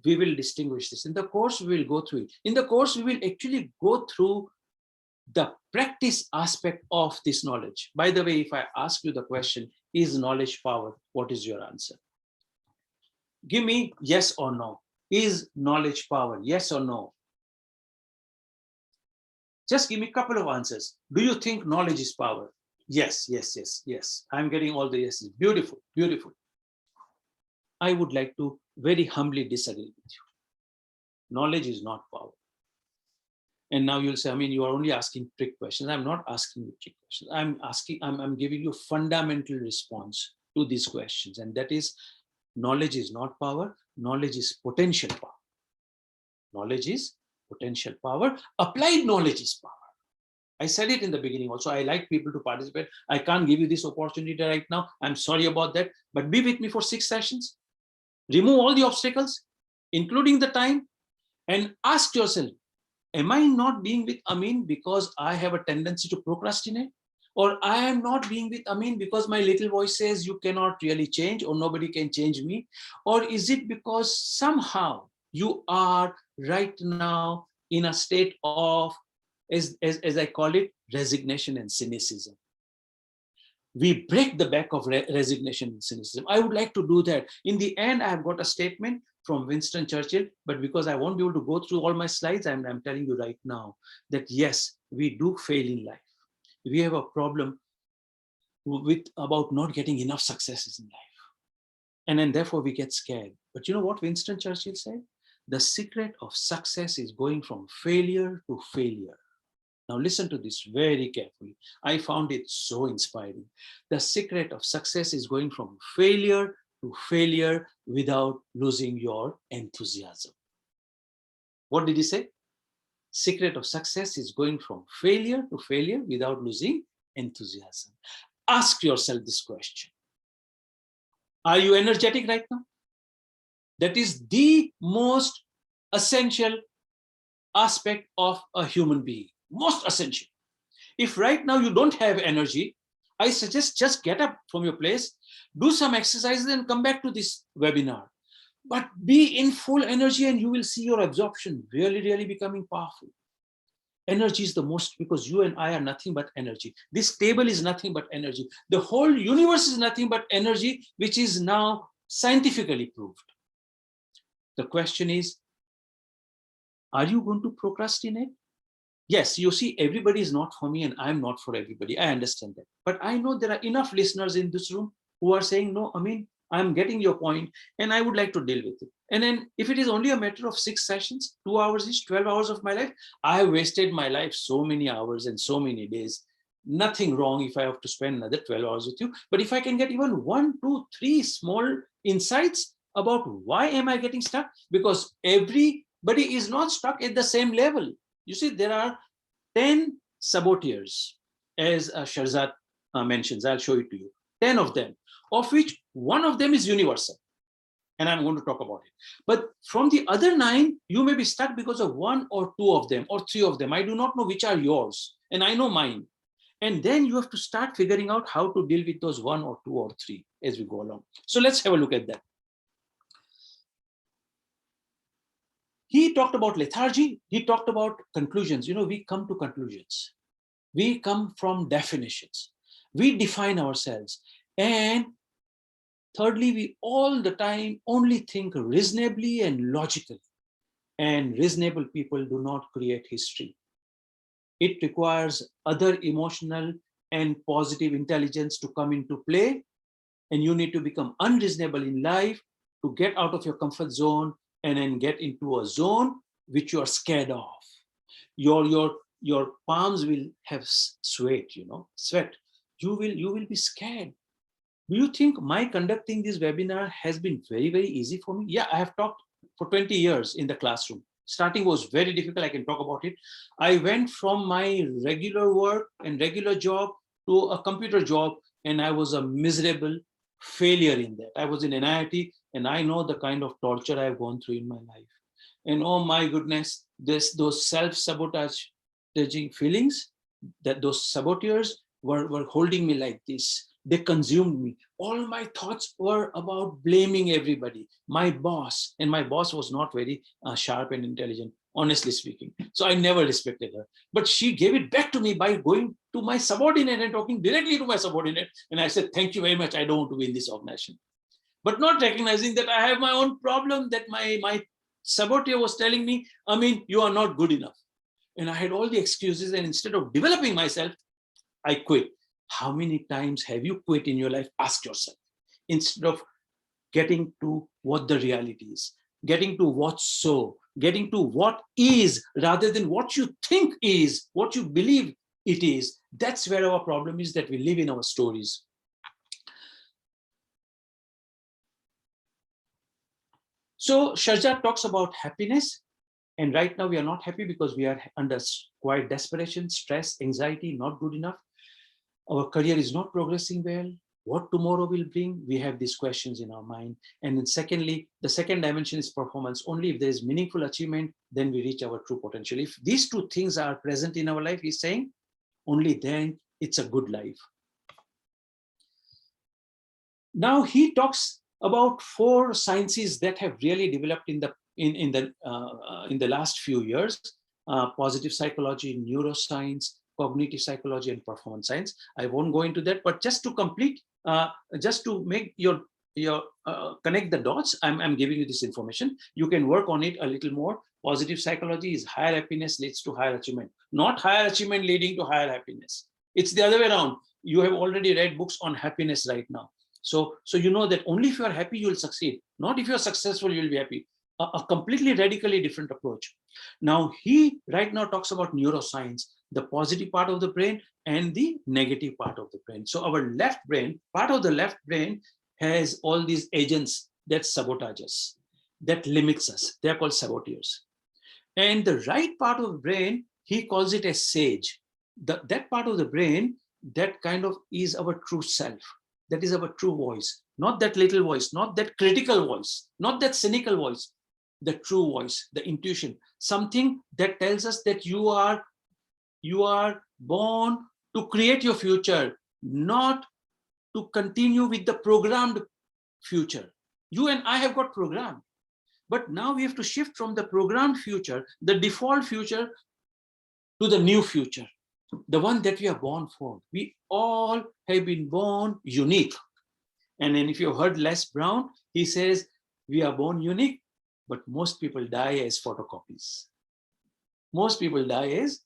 we will distinguish this. In the course, we will go through it. In the course, we will actually go through the practice aspect of this knowledge. By the way, if I ask you the question, is knowledge power? What is your answer? Give me yes or no. Is knowledge power? Yes or no? Just give me a couple of answers. Do you think knowledge is power? Yes, yes, yes, yes. I'm getting all the yeses. Beautiful, beautiful. I would like to very humbly disagree with you. Knowledge is not power. And now you'll say, I mean, you are only asking trick questions. I'm not asking you trick questions. I'm giving you fundamental response to these questions. And that is, knowledge is not power. Knowledge is potential power. Knowledge is potential power. Applied knowledge is power. I said it in the beginning also. I like people to participate. I can't give you this opportunity right now. I'm sorry about that. But be with me for 6 sessions. Remove all the obstacles, including the time, and ask yourself, am I not being with Amin because I have a tendency to procrastinate? Or I am not being with Amin because my little voice says you cannot really change or nobody can change me? Or is it because somehow you are right now in a state of, as I call it, resignation and cynicism? We break the back of resignation and cynicism. I would like to do that. In the end, I have got a statement from Winston Churchill, but because I won't be able to go through all my slides, I'm telling you right now that yes, we do fail in life. We have a problem with about not getting enough successes in life. And then therefore we get scared. But you know what Winston Churchill said? The secret of success is going from failure to failure. Now listen to this very carefully. I found it so inspiring. The secret of success is going from failure to failure without losing your enthusiasm. What did he say? Secret of success is going from failure to failure without losing enthusiasm. Ask yourself this question. Are you energetic right now? That is the most essential aspect of a human being. Most essential. If right now you don't have energy, I suggest just get up from your place, do some exercises and come back to this webinar. But be in full energy and you will see your absorption really, really becoming powerful. Energy is the most, because you and I are nothing but energy. This table is nothing but energy. The whole universe is nothing but energy, which is now scientifically proved. The question is, are you going to procrastinate? Yes, you see, everybody is not for me and I'm not for everybody. I understand that. But I know there are enough listeners in this room who are saying, no, I mean, I'm getting your point and I would like to deal with it. And then if it is only a matter of 6 sessions, 2 hours each, 12 hours of my life, I have wasted my life so many hours and so many days. Nothing wrong if I have to spend another 12 hours with you. But if I can get even 1, 2, 3 small insights about why am I getting stuck? Because everybody is not stuck at the same level. You see, there are 10 saboteurs, as Shahzad mentions. I'll show it to you. 10 of them, of which one of them is universal. And I'm going to talk about it. But from the other 9, you may be stuck because of 1 or 2 of them or 3 of them. I do not know which are yours. And I know mine. And then you have to start figuring out how to deal with those 1 or 2 or 3 as we go along. So let's have a look at that. He talked about lethargy. He talked about conclusions. You know, we come to conclusions. We come from definitions. We define ourselves. And thirdly, we all the time only think reasonably and logically. And reasonable people do not create history. It requires other emotional and positive intelligence to come into play. And you need to become unreasonable in life to get out of your comfort zone and then get into a zone which you are scared of. Your palms will have sweat, sweat. You will be scared. Do you think my conducting this webinar has been very, very easy for me? Yeah, I have taught for 20 years in the classroom. Starting was very difficult. I can talk about it. I went from my regular work and regular job to a computer job, and I was a miserable failure in that. I was in NIT, and I know the kind of torture I've gone through in my life. And oh my goodness, those self-sabotaging feelings, that those saboteurs were holding me like this. They consumed me. All my thoughts were about blaming everybody. My boss, and my boss was not very sharp and intelligent, honestly speaking. So I never respected her. But she gave it back to me by going to my subordinate and talking directly to my subordinate. And I said, thank you very much. I don't want to be in this organization. But not recognizing that I have my own problem, that my saboteur was telling me, I mean, you are not good enough. And I had all the excuses. And instead of developing myself, I quit. How many times have you quit in your life? Ask yourself. Instead of getting to what the reality is, getting to what's so, getting to what is, rather than what you think is, what you believe it is. That's where our problem is, that we live in our stories. So Sharjat talks about happiness. And right now we are not happy because we are under quite desperation, stress, anxiety, not good enough. Our career is not progressing well. What tomorrow will bring? We have these questions in our mind. And then secondly, the second dimension is performance. Only if there is meaningful achievement, then we reach our true potential. If these two things are present in our life, he's saying, only then it's a good life. Now he talks about 4 sciences that have really developed in the last few years: positive psychology, neuroscience, cognitive psychology, and performance science. I won't go into that, but just to complete, just to make your connect the dots, I'm giving you this information. You can work on it a little more. Positive psychology is higher happiness leads to higher achievement, not higher achievement leading to higher happiness. It's the other way around. You have already read books on happiness right now. So you know that only if you are happy, you will succeed. Not if you're successful, you will be happy. A completely radically different approach. Now, he right now talks about neuroscience, the positive part of the brain and the negative part of the brain. So our left brain, part of the left brain has all these agents that sabotage us, that limits us. They're called saboteurs. And the right part of the brain, he calls it a sage. That part of the brain, that kind of is our true self. That is our true voice, not that little voice, not that critical voice, not that cynical voice, the true voice, the intuition, something that tells us that you are born to create your future, not to continue with the programmed future. You and I have got programmed, but now we have to shift from the programmed future, the default future, to the new future, the one that we are born for. We all have been born unique. And then if you heard Les Brown, he says, we are born unique, but most people die as photocopies. Most people die as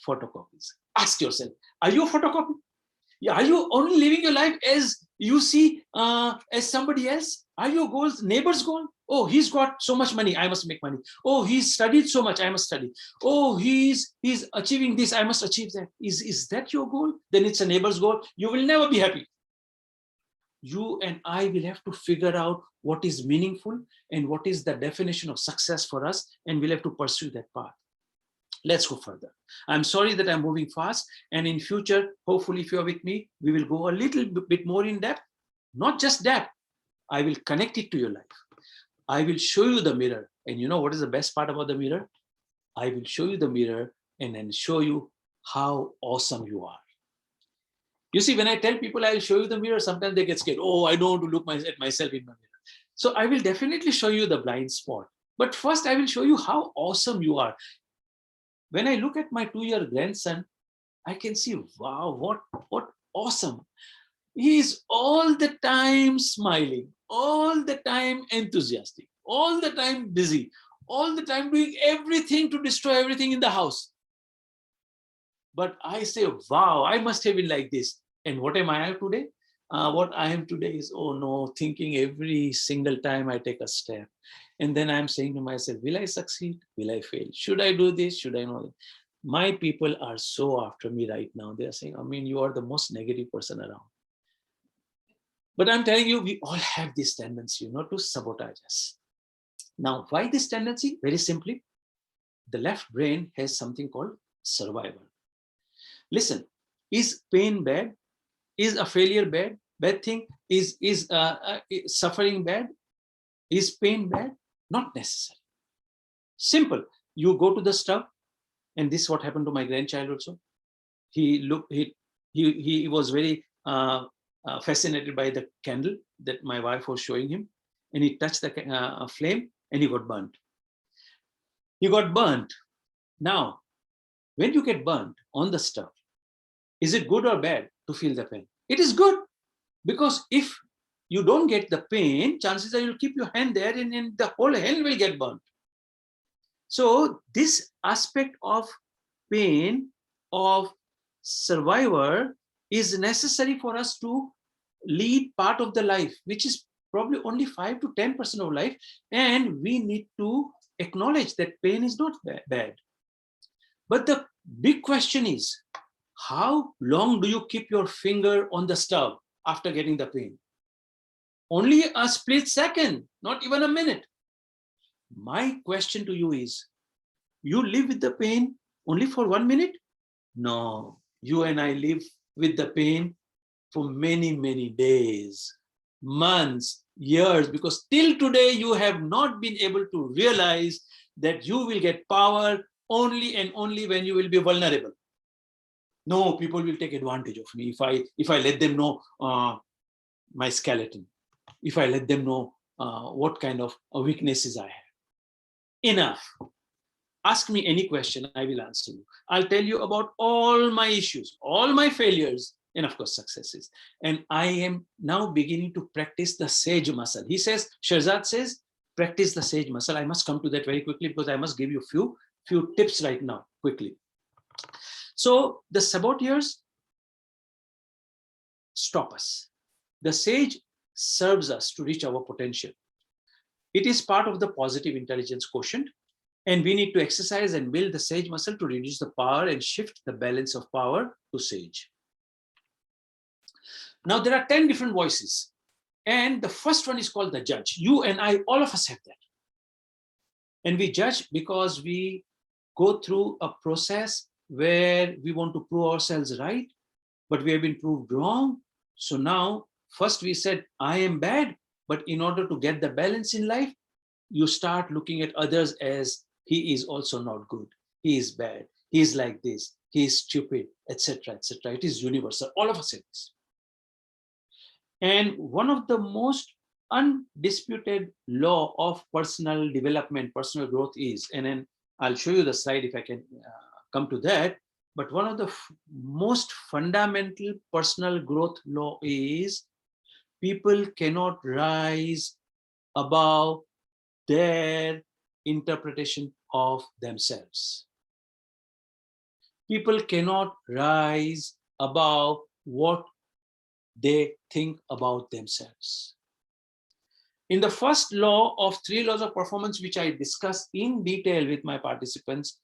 photocopies. Ask yourself, are you a photocopy? Yeah, are you only living your life as you see as somebody else? Are your goals neighbor's goal? Oh, he's got so much money, I must make money. Oh, he's studied so much, I must study. Oh, he's achieving this, I must achieve that. Is that your goal? Then it's a neighbor's goal. You will never be happy. You and I will have to figure out what is meaningful and what is the definition of success for us, and we'll have to pursue that path. Let's go further. I'm sorry that I'm moving fast, and in future, hopefully if you're with me, we will go a little bit more in depth. Not just that, I will connect it to your life. I will show you the mirror. And you know what is the best part about the mirror? I will show you the mirror and then show you how awesome you are. You see, when I tell people I'll show you the mirror, sometimes they get scared. Oh, I don't want to look at myself in my mirror. So I will definitely show you the blind spot. But first, I will show you how awesome you are. When I look at my 2-year grandson, I can see, wow, what awesome. He is all the time smiling, all the time enthusiastic, all the time busy, all the time doing everything to destroy everything in the house. But I say, wow, I must have been like this. And what am I today? What I am today is, oh no, thinking every single time I take a step. And then I'm saying to myself, will I succeed? Will I fail? Should I do this? Should I not? My people are so after me right now. They're saying, I mean, you are the most negative person around. But I'm telling you, we all have this tendency, to sabotage us. Now, why this tendency? Very simply, the left brain has something called survival. Listen, is pain bad? Is a failure bad? Bad thing? Is suffering bad? Is pain bad? Not necessary. Simple. You go to the stove, and this is what happened to my grandchild also. He was very fascinated by the candle that my wife was showing him, and he touched the flame, and he got burnt. He got burnt. Now, when you get burnt on the stove, is it good or bad to feel the pain? It is good, because if you don't get the pain, chances are you'll keep your hand there, and the whole hand will get burnt. So this aspect of pain, of survivor, is necessary for us to lead part of the life, which is probably only 5 to 10% of life. And we need to acknowledge that pain is not bad. But the big question is, how long do you keep your finger on the stove after getting the pain? Only a split second, not even a minute. My question to you is, you live with the pain only for 1 minute? No, you and I live with the pain for many, many days, months, years, because till today you have not been able to realize that you will get power only and only when you will be vulnerable. No, people will take advantage of me if I let them know my skeleton, if I let them know what kind of weaknesses I have. Enough. Ask me any question, I will answer you. I'll tell you about all my issues, all my failures, and of course, successes. And I am now beginning to practice the sage muscle. He says, Shahzad says, practice the sage muscle. I must come to that very quickly because I must give you a few tips right now, quickly. So the saboteurs stop us. The sage serves us to reach our potential. It is part of the positive intelligence quotient. And we need to exercise and build the sage muscle to reduce the power and shift the balance of power to sage. Now, there are 10 different voices. And the first one is called the judge. You and I, all of us have that. And we judge because we go through a process where we want to prove ourselves right, but we have been proved wrong. So now, first we said, I am bad. But in order to get the balance in life, you start looking at others as he is also not good. He is bad. He is like this. He is stupid, etc., etc. It is universal. All of us have this. And one of the most undisputed law of personal development, personal growth is, and then I'll show you the slide if I can come to that. But one of the most fundamental personal growth law is people cannot rise above their interpretation of themselves. People cannot rise above what they think about themselves. In the first law of 3 laws of performance, which I discuss in detail with my participants,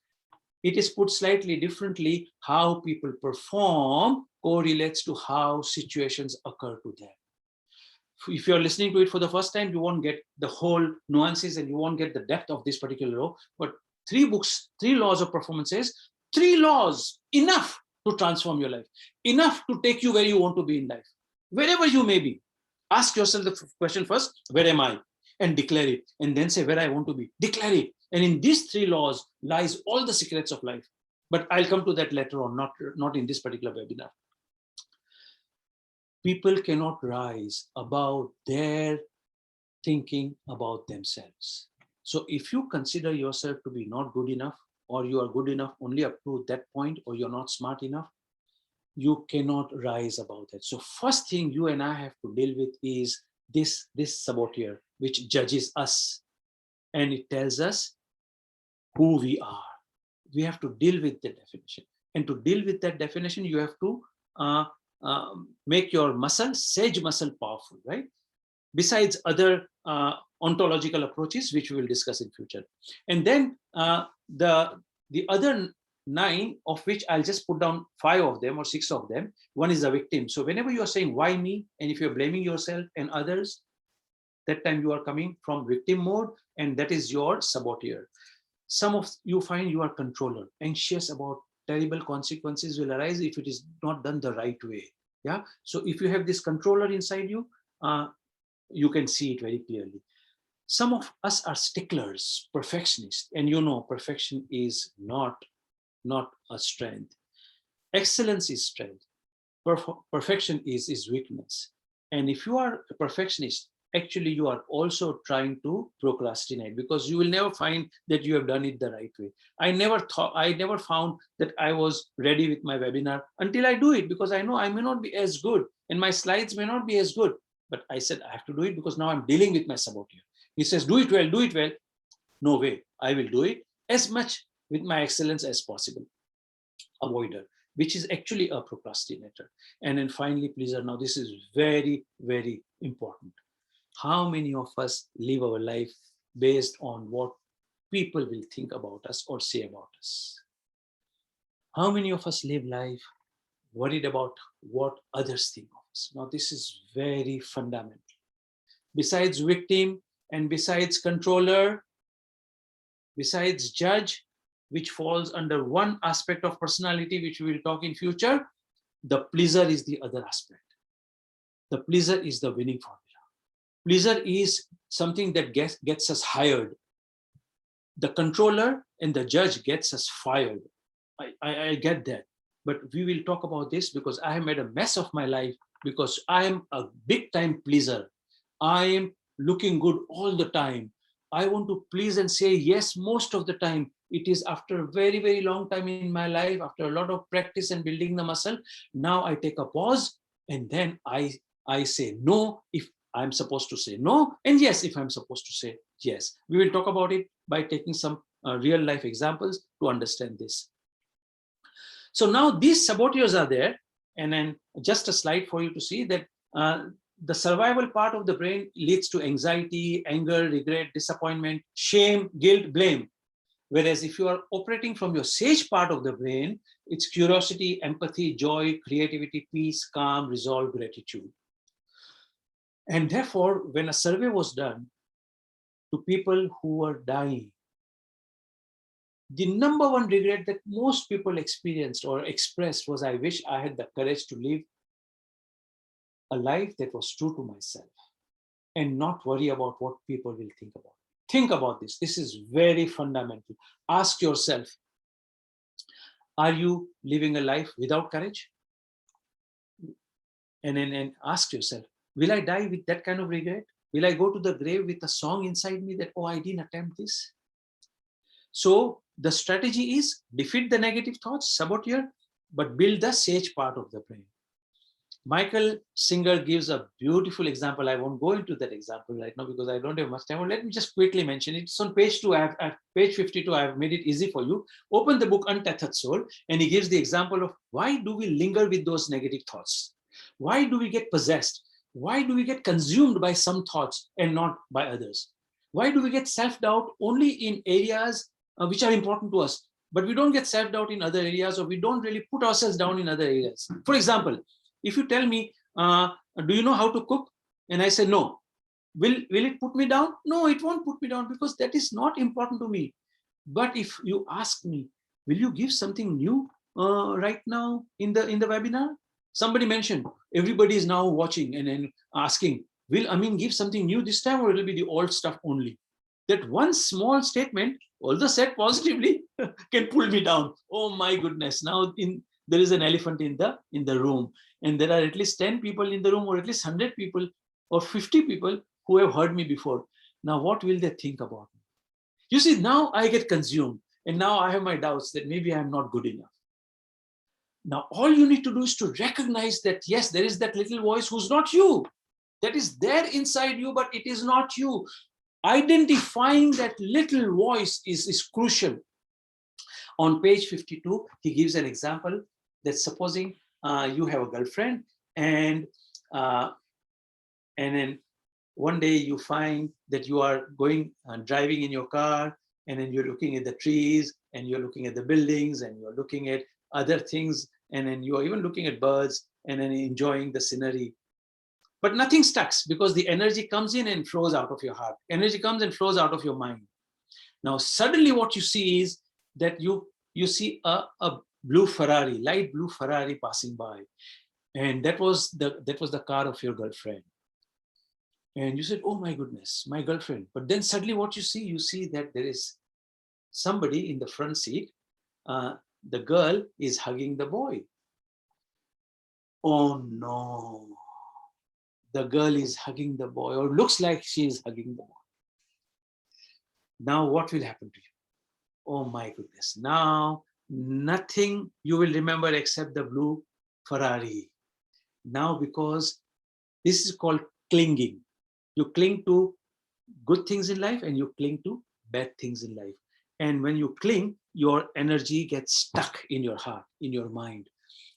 it is put slightly differently. How people perform correlates to how situations occur to them. If you're listening to it for the first time, you won't get the whole nuances and you won't get the depth of this particular law. But 3 books, 3 laws of performance says 3 laws, enough to transform your life, enough to take you where you want to be in life, wherever you may be. Ask yourself the question first, where am I? And declare it. And then say where I want to be. Declare it. And in these 3 laws lies all the secrets of life. But I'll come to that later on, not in this particular webinar. People cannot rise above their thinking about themselves. So if you consider yourself to be not good enough, or you are good enough only up to that point, or you're not smart enough, you cannot rise above that. So first thing you and I have to deal with is this saboteur, which judges us. And it tells us who we are. We have to deal with the definition. And to deal with that definition, you have to make your muscle, sage muscle, powerful, right? besides other ontological approaches, which we will discuss in future. And then the other 9, of which I'll just put down 5 of them or 6 of them. One is the victim. So whenever you are saying, why me? And if you're blaming yourself and others, that time you are coming from victim mode, and that is your saboteur. Some of you find you are controller, anxious about terrible consequences will arise if it is not done the right way. Yeah. So if you have this controller inside you, you can see it very clearly. Some of us are sticklers, perfectionists, and perfection is not a strength. Excellence is strength. Perfection is weakness. And if you are a perfectionist, actually you are also trying to procrastinate, because you will never find that you have done it the right way. I never found that I was ready with my webinar until I do it, because I know I may not be as good and my slides may not be as good, but I said I have to do it because now I'm dealing with my saboteur. He says, do it well, do it well. No way, I will do it as much with my excellence as possible. Avoider, which is actually a procrastinator. And then finally, pleaser. Now this is very, very important. How many of us live our life based on what people will think about us or say about us? How many of us live life worried about what others think of us? Now this is very fundamental. Besides victim and besides controller, besides judge, which falls under one aspect of personality, which we will talk in future, the pleaser is the other aspect. The pleaser is the winning formula. Pleaser is something that gets us hired. The controller and the judge gets us fired. I get that. But we will talk about this because I have made a mess of my life because I am a big time pleaser. I am looking good all the time. I want to please and say yes most of the time. It is after a very, very long time in my life, after a lot of practice and building the muscle. Now I take a pause and then I say no if I'm supposed to say no, and yes if I'm supposed to say yes. We will talk about it by taking some real life examples to understand this. So now these saboteurs are there, and then just a slide for you to see that the survival part of the brain leads to anxiety, anger, regret, disappointment, shame, guilt, blame. Whereas if you are operating from your sage part of the brain, it's curiosity, empathy, joy, creativity, peace, calm, resolve, gratitude. And therefore, when a survey was done to people who were dying, the number one regret that most people experienced or expressed was, I wish I had the courage to live a life that was true to myself and not worry about what people will think about. Think about this. This is very fundamental. Ask yourself, are you living a life without courage? And ask yourself, will I die with that kind of regret? Will I go to the grave with a song inside me that, oh, I didn't attempt this? So the strategy is defeat the negative thoughts, saboteur, but build the sage part of the brain. Michael Singer gives a beautiful example. I won't go into that example right now because I don't have much time. Let me just quickly mention it. It's on page 2. Page 52. I have made it easy for you. Open the book Untethered Soul, and he gives the example of why do we linger with those negative thoughts? Why do we get possessed? Why do we get consumed by some thoughts and not by others? Why do we get self-doubt only in areas which are important to us, but we don't get self-doubt in other areas, or we don't really put ourselves down in other areas? For example, if you tell me, do you know how to cook? And I say, no. Will it put me down? No, it won't put me down because that is not important to me. But if you ask me, will you give something new right now in the webinar? Somebody mentioned, everybody is now watching and asking, will Amin give something new this time, or it will be the old stuff only? That one small statement, although said positively, can pull me down. Oh my goodness, now there is an elephant in the room, and there are at least 10 people in the room, or at least 100 people or 50 people who have heard me before. Now what will they think about me? You see, now I get consumed, and now I have my doubts that maybe I'm not good enough. Now all you need to do is to recognize that yes, there is that little voice who's not you, that is there inside you, but it is not you. Identifying that little voice is crucial. On page 52, he gives an example that supposing you have a girlfriend, and then one day you find that you are going and driving in your car, and then you're looking at the trees, and you're looking at the buildings, and you're looking at other things, and then you're even looking at birds, and then enjoying the scenery. But nothing stucks, because the energy comes in and flows out of your heart. Energy comes and flows out of your mind. Now, suddenly what you see is that you see a blue Ferrari, light blue Ferrari passing by. And that was the car of your girlfriend. And you said, oh my goodness, my girlfriend. But then suddenly what you see that there is somebody in the front seat. The girl is hugging the boy. Oh no. The girl is hugging the boy, or looks like she is hugging the boy. Now what will happen to you? Oh my goodness. Now nothing you will remember except the blue Ferrari. Now, because this is called clinging. You cling to good things in life and you cling to bad things in life. And when you cling, your energy gets stuck in your heart, in your mind.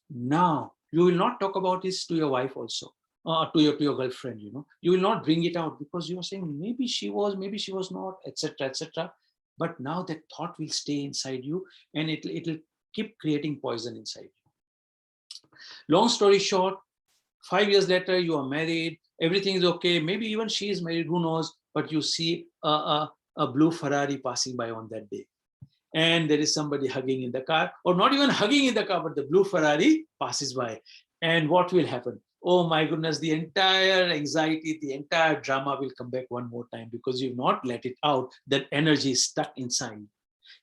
Now, you will not talk about this to your wife also, to your girlfriend, You will not bring it out, because you are saying, maybe she was not, etc., etc. But now that thought will stay inside you, and it'll keep creating poison inside you. Long story short, 5 years later, you are married, everything is okay. Maybe even she is married, who knows? But you see a blue Ferrari passing by on that day. And there is somebody hugging in the car, or not even hugging in the car, but the blue Ferrari passes by. And what will happen? Oh my goodness, the entire anxiety, the entire drama will come back one more time, because you've not let it out. That energy is stuck inside.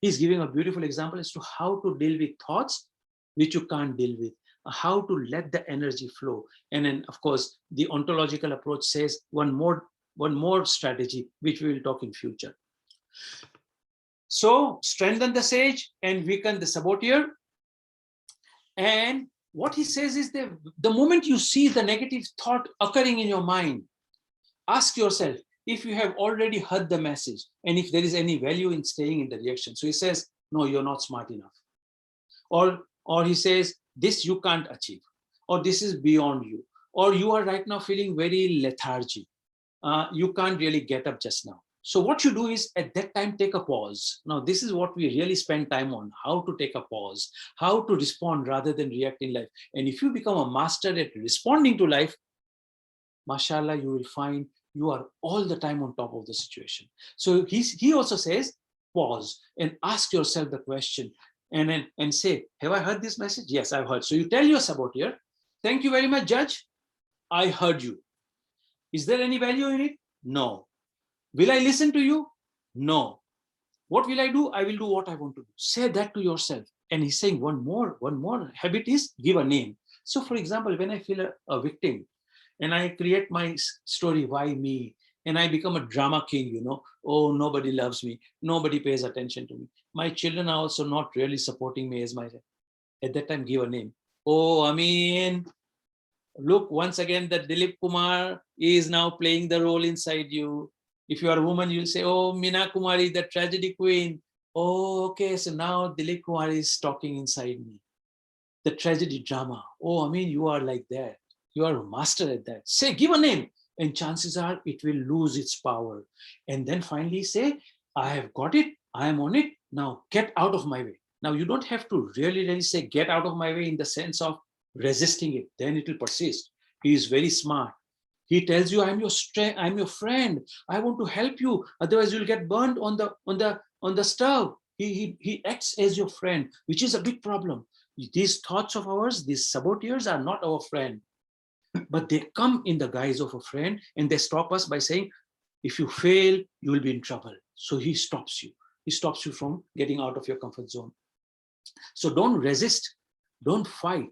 He's giving a beautiful example as to how to deal with thoughts which you can't deal with, how to let the energy flow. And then, of course, the ontological approach says one more strategy, which we will talk in future. So strengthen the sage and weaken the saboteur. And what he says is that the moment you see the negative thought occurring in your mind, ask yourself if you have already heard the message and if there is any value in staying in the reaction. So he says, no, you're not smart enough. Or he says, this you can't achieve, or this is beyond you, or you are right now feeling very lethargy. You can't really get up just now. So what you do is, at that time, take a pause. Now, this is what we really spend time on, how to take a pause, how to respond rather than react in life. And if you become a master at responding to life, mashallah, you will find you are all the time on top of the situation. So he also says, pause and ask yourself the question, and say, have I heard this message? Yes, I've heard. So you tell your saboteur, thank you very much, Judge. I heard you. Is there any value in it? No. Will I listen to you? No. What will I do? I will do what I want to do. Say that to yourself. And he's saying one more habit is give a name. So for example, when I feel a victim and I create my story, why me? And I become a drama king, oh, nobody loves me. Nobody pays attention to me. My children are also not really supporting me as my, at that time, give a name. Oh, Amin, look, once again, that Dilip Kumar is now playing the role inside you. If you are a woman, you'll say, oh, Meena Kumari, the tragedy queen. Oh, okay, so now Dilip Kumar is talking inside me. The tragedy drama. Oh, I mean, you are like that. You are a master at that. Say, give a name. And chances are it will lose its power. And then finally say, I have got it. I am on it. Now get out of my way. Now you don't have to really say, get out of my way in the sense of resisting it. Then it will persist. He is very smart. He tells you, I'm your strength, I'm your friend. I want to help you. Otherwise, you'll get burned on the stove. He acts as your friend, which is a big problem. These thoughts of ours, these saboteurs, are not our friend, but they come in the guise of a friend, and they stop us by saying, if you fail, you will be in trouble. So he stops you. He stops you from getting out of your comfort zone. So don't resist, don't fight.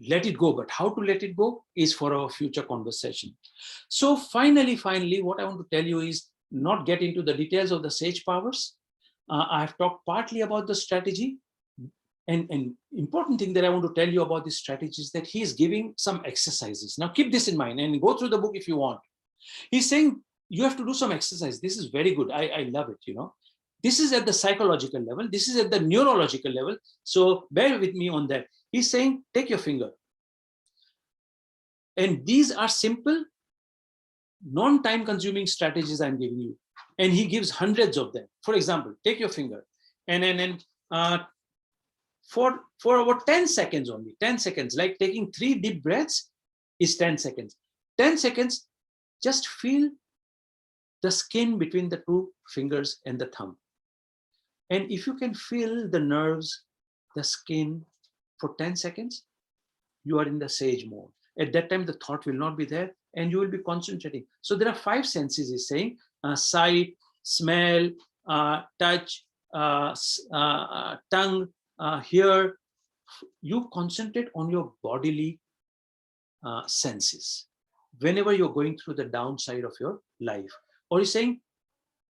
Let it go. But how to let it go is for our future conversation. So finally, what I want to tell you is not get into the details of the sage powers. I've talked partly about the strategy. And important thing that I want to tell you about this strategy is that he is giving some exercises. Now keep this in mind and go through the book if you want. He's saying you have to do some exercise. This is very good. I love it, This is at the psychological level. This is at the neurological level. So bear with me on that. He's saying, take your finger. And these are simple, non-time consuming strategies I'm giving you. And he gives hundreds of them. For example, take your finger and for about 10 seconds only, 10 seconds, like taking 3 deep breaths is 10 seconds. 10 seconds, just feel the skin between the 2 fingers and the thumb. And if you can feel the nerves, the skin for 10 seconds, you are in the sage mode. At that time, the thought will not be there and you will be concentrating. So there are 5 senses, he's saying: sight, smell, touch, tongue, hear. You concentrate on your bodily senses whenever you're going through the downside of your life. Or he's saying,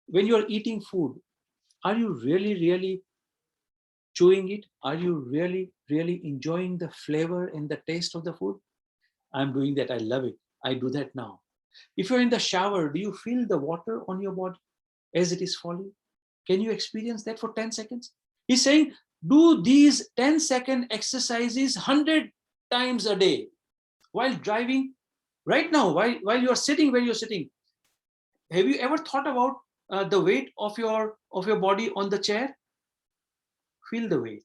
when you're eating food, are you really chewing it? Are you really enjoying the flavor and the taste of the food? I'm doing that. I love it. I do that now. If you're in the shower, do you feel the water on your body as it is falling? Can you experience that for 10 seconds? He's saying, do these 10-second exercises 100 times a day while driving. Right now, while you're sitting where you're sitting, have you ever thought about the weight of your body on the chair? Feel the weight.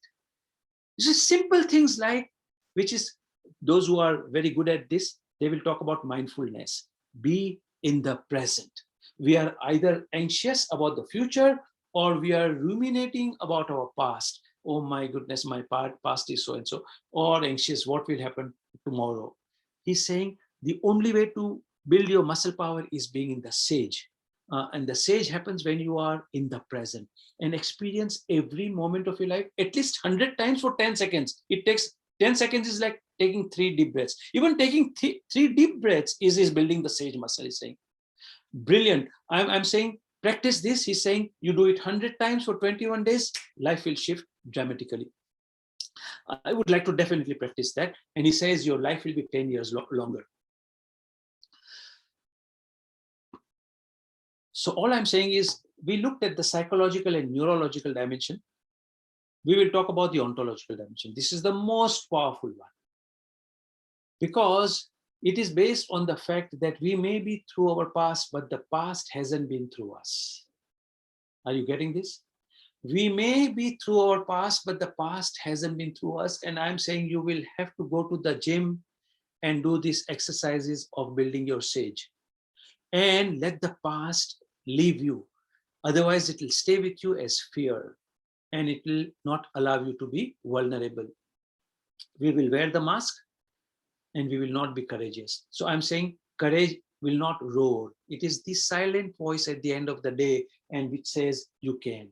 This is simple things like, which is, those who are very good at this, they will talk about mindfulness. Be in the present. We are either anxious about the future or we are ruminating about our past. Oh my goodness, my past is so and so, or anxious, what will happen tomorrow? He's saying the only way to build your muscle power is being in the sage. And the sage happens when you are in the present and experience every moment of your life at least 100 times for 10 seconds. It takes 10 seconds is like taking 3 deep breaths. Even taking 3 deep breaths is building the sage muscle, he's saying. Brilliant. I'm saying practice this. He's saying you do it 100 times for 21 days, life will shift dramatically. I would like to definitely practice that. And he says your life will be 10 years longer. So all I'm saying is, we looked at the psychological and neurological dimension. We will talk about the ontological dimension. This is the most powerful one, because it is based on the fact that we may be through our past, but the past hasn't been through us. Are you getting this? We may be through our past, but the past hasn't been through us. And I'm saying you will have to go to the gym and do these exercises of building your sage and let the past leave you. Otherwise, it will stay with you as fear and it will not allow you to be vulnerable. We will wear the mask and we will not be courageous. So I'm saying courage will not roar. It is the silent voice at the end of the day and which says you can.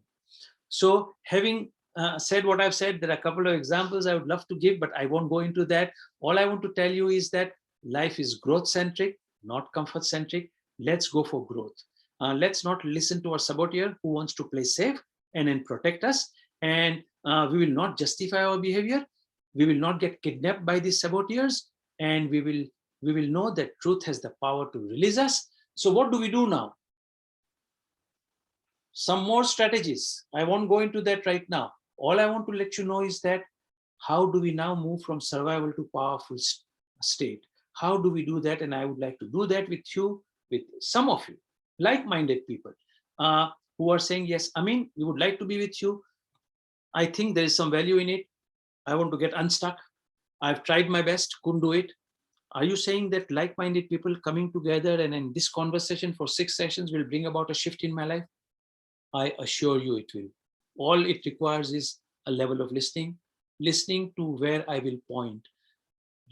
So having said what I've said, there are a couple of examples I would love to give, but I won't go into that. All I want to tell you is that life is growth-centric, not comfort-centric. Let's go for growth. Let's not listen to our saboteur who wants to play safe and then protect us. And we will not justify our behavior. We will not get kidnapped by these saboteurs. And we will know that truth has the power to release us. So what do we do now? Some more strategies. I won't go into that right now. All I want to let you know is that how do we now move from survival to powerful state? How do we do that? And I would like to do that with you, with some of you, like-minded people who are saying, yes, I mean, we would like to be with you. I think there is some value in it. I want to get unstuck. I've tried my best, couldn't do it. Are you saying that like-minded people coming together and in this conversation for 6 sessions will bring about a shift in my life? I assure you it will. All it requires is a level of listening to where I will point,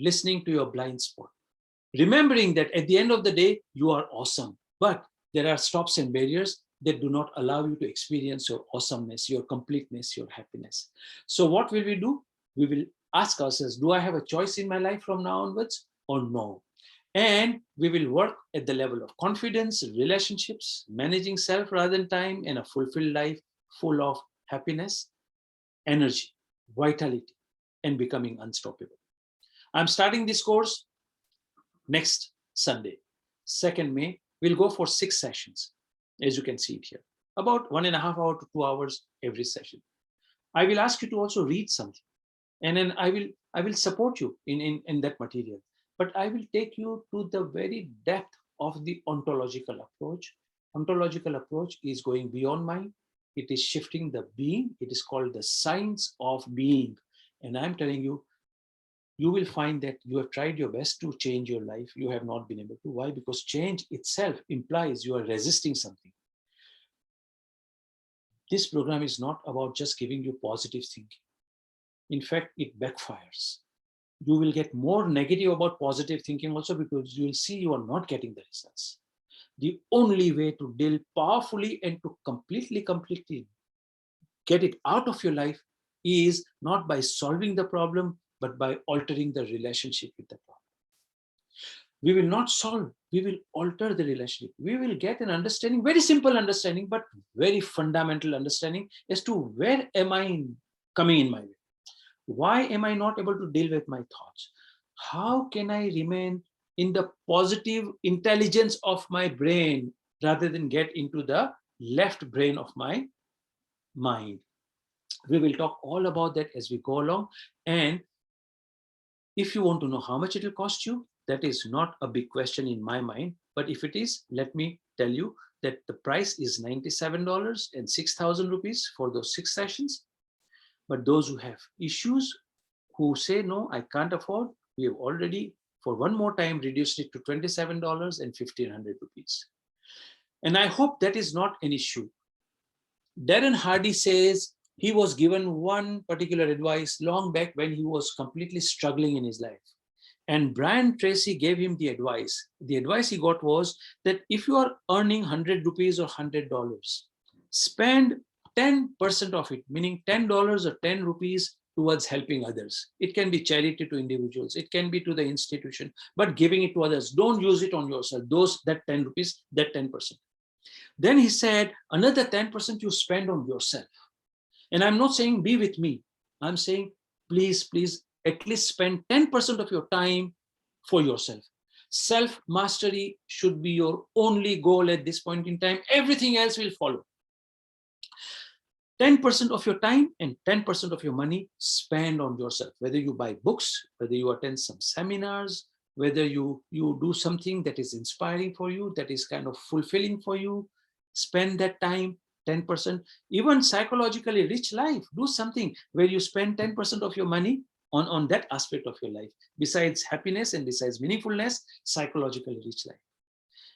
listening to your blind spot, remembering that at the end of the day, you are awesome, but there are stops and barriers that do not allow you to experience your awesomeness, your completeness, your happiness. So what will we do? We will ask ourselves, do I have a choice in my life from now onwards or no? And we will work at the level of confidence, relationships, managing self rather than time, and a fulfilled life full of happiness, energy, vitality, and becoming unstoppable. I'm starting this course next Sunday, 2nd May. We'll go for 6 sessions, as you can see it here, about 1.5 hours to 2 hours every session. I will ask you to also read something, and then I will support you in that material. But I will take you to the very depth of the ontological approach. Ontological approach is going beyond mind. It is shifting the being. It is called the science of being. And I'm telling you, you will find that you have tried your best to change your life. You have not been able to. Why? Because change itself implies you are resisting something. This program is not about just giving you positive thinking. In fact, it backfires. You will get more negative about positive thinking also, because you will see you are not getting the results. The only way to deal powerfully and to completely get it out of your life is not by solving the problem, but by altering the relationship with the problem. We will not solve, we will alter the relationship. We will get an understanding, very simple understanding, but very fundamental understanding as to where am I coming in my way? Why am I not able to deal with my thoughts? How can I remain in the positive intelligence of my brain rather than get into the left brain of my mind? We will talk all about that as we go along. And if you want to know how much it will cost you, that is not a big question in my mind. But if it is, let me tell you that the price is $97 and 6,000 rupees for those 6 sessions. But those who have issues, who say, no, I can't afford, we have already, for one more time, reduced it to $27 and 1,500 rupees. And I hope that is not an issue. Darren Hardy says he was given one particular advice long back when he was completely struggling in his life. And Brian Tracy gave him the advice. The advice he got was that if you are earning 100 rupees or $100, spend 10% of it, meaning $10 or 10 rupees towards helping others. It can be charity to individuals. It can be to the institution, but giving it to others. Don't use it on yourself. That 10 rupees, that 10%. Then he said, another 10% you spend on yourself. And I'm not saying be with me. I'm saying, please, at least spend 10% of your time for yourself. Self-mastery should be your only goal at this point in time. Everything else will follow. 10% of your time and 10% of your money spend on yourself, whether you buy books, whether you attend some seminars, whether you do something that is inspiring for you, that is kind of fulfilling for you. Spend that time, 10%. Even psychologically rich life, do something where you spend 10% of your money on that aspect of your life. Besides happiness and besides meaningfulness, psychologically rich life.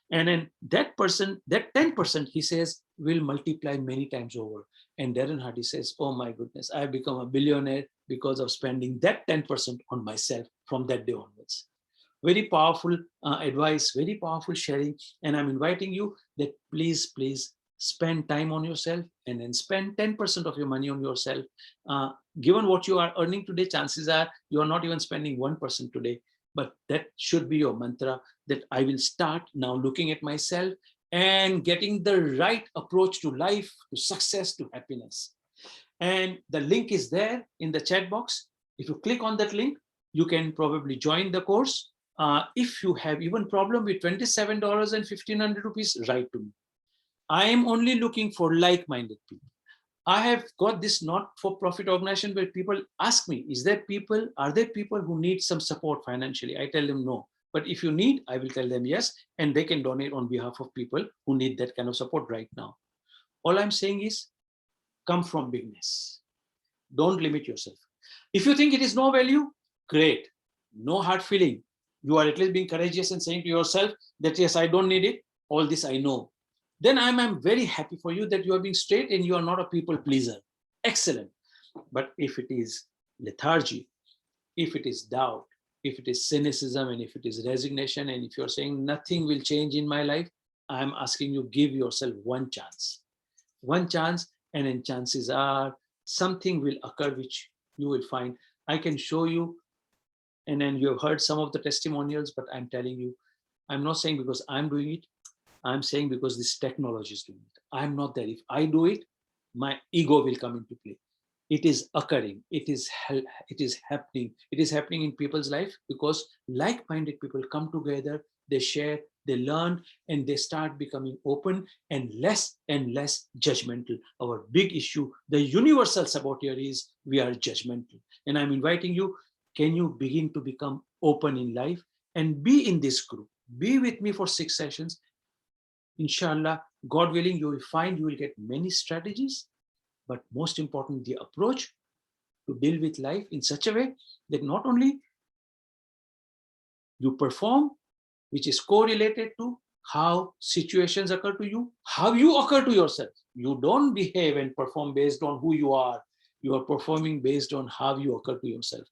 And then that 10%, he says, will multiply many times over. And Darren Hardy says, oh my goodness, I have become a billionaire because of spending that 10% on myself from that day onwards. Very powerful advice, very powerful sharing. And I'm inviting you that please spend time on yourself, and then spend 10% of your money on yourself. Given what you are earning today, chances are you are not even spending 1% today. But that should be your mantra, that I will start now looking at myself and getting the right approach to life, to success, to happiness. And the link is there in the chat box. If you click on that link, you can probably join the course. If you have even problem with $27 and 1,500 rupees, write to me. I am only looking for like-minded people. I have got this not-for-profit organization where people ask me, are there people who need some support financially? I tell them no. But if you need, I will tell them yes, and they can donate on behalf of people who need that kind of support right now. All I'm saying is, come from bigness. Don't limit yourself. If you think it is no value, great. No hard feeling. You are at least being courageous and saying to yourself that, yes, I don't need it. All this I know. Then I'm very happy for you that you are being straight and you are not a people pleaser. Excellent. But if it is lethargy, if it is doubt, if it is cynicism, and if it is resignation, and if you're saying nothing will change in my life, I'm asking you, give yourself one chance. One chance, and then chances are something will occur which you will find. I can show you, and then you have heard some of the testimonials, but I'm telling you, I'm not saying because I'm doing it. I'm saying because this technology is doing it. I'm not there. If I do it, my ego will come into play. It is occurring. It is happening. It is happening in people's life because like-minded people come together, they share, they learn, and they start becoming open and less judgmental. Our big issue, the universal saboteur, is we are judgmental. And I'm inviting you, can you begin to become open in life and be in this group? Be with me for 6 sessions. Inshallah, God willing, you will find you will get many strategies, but most important, the approach to deal with life in such a way that not only you perform, which is correlated to how situations occur to you, how you occur to yourself. You don't behave and perform based on who you are. You are performing based on how you occur to yourself.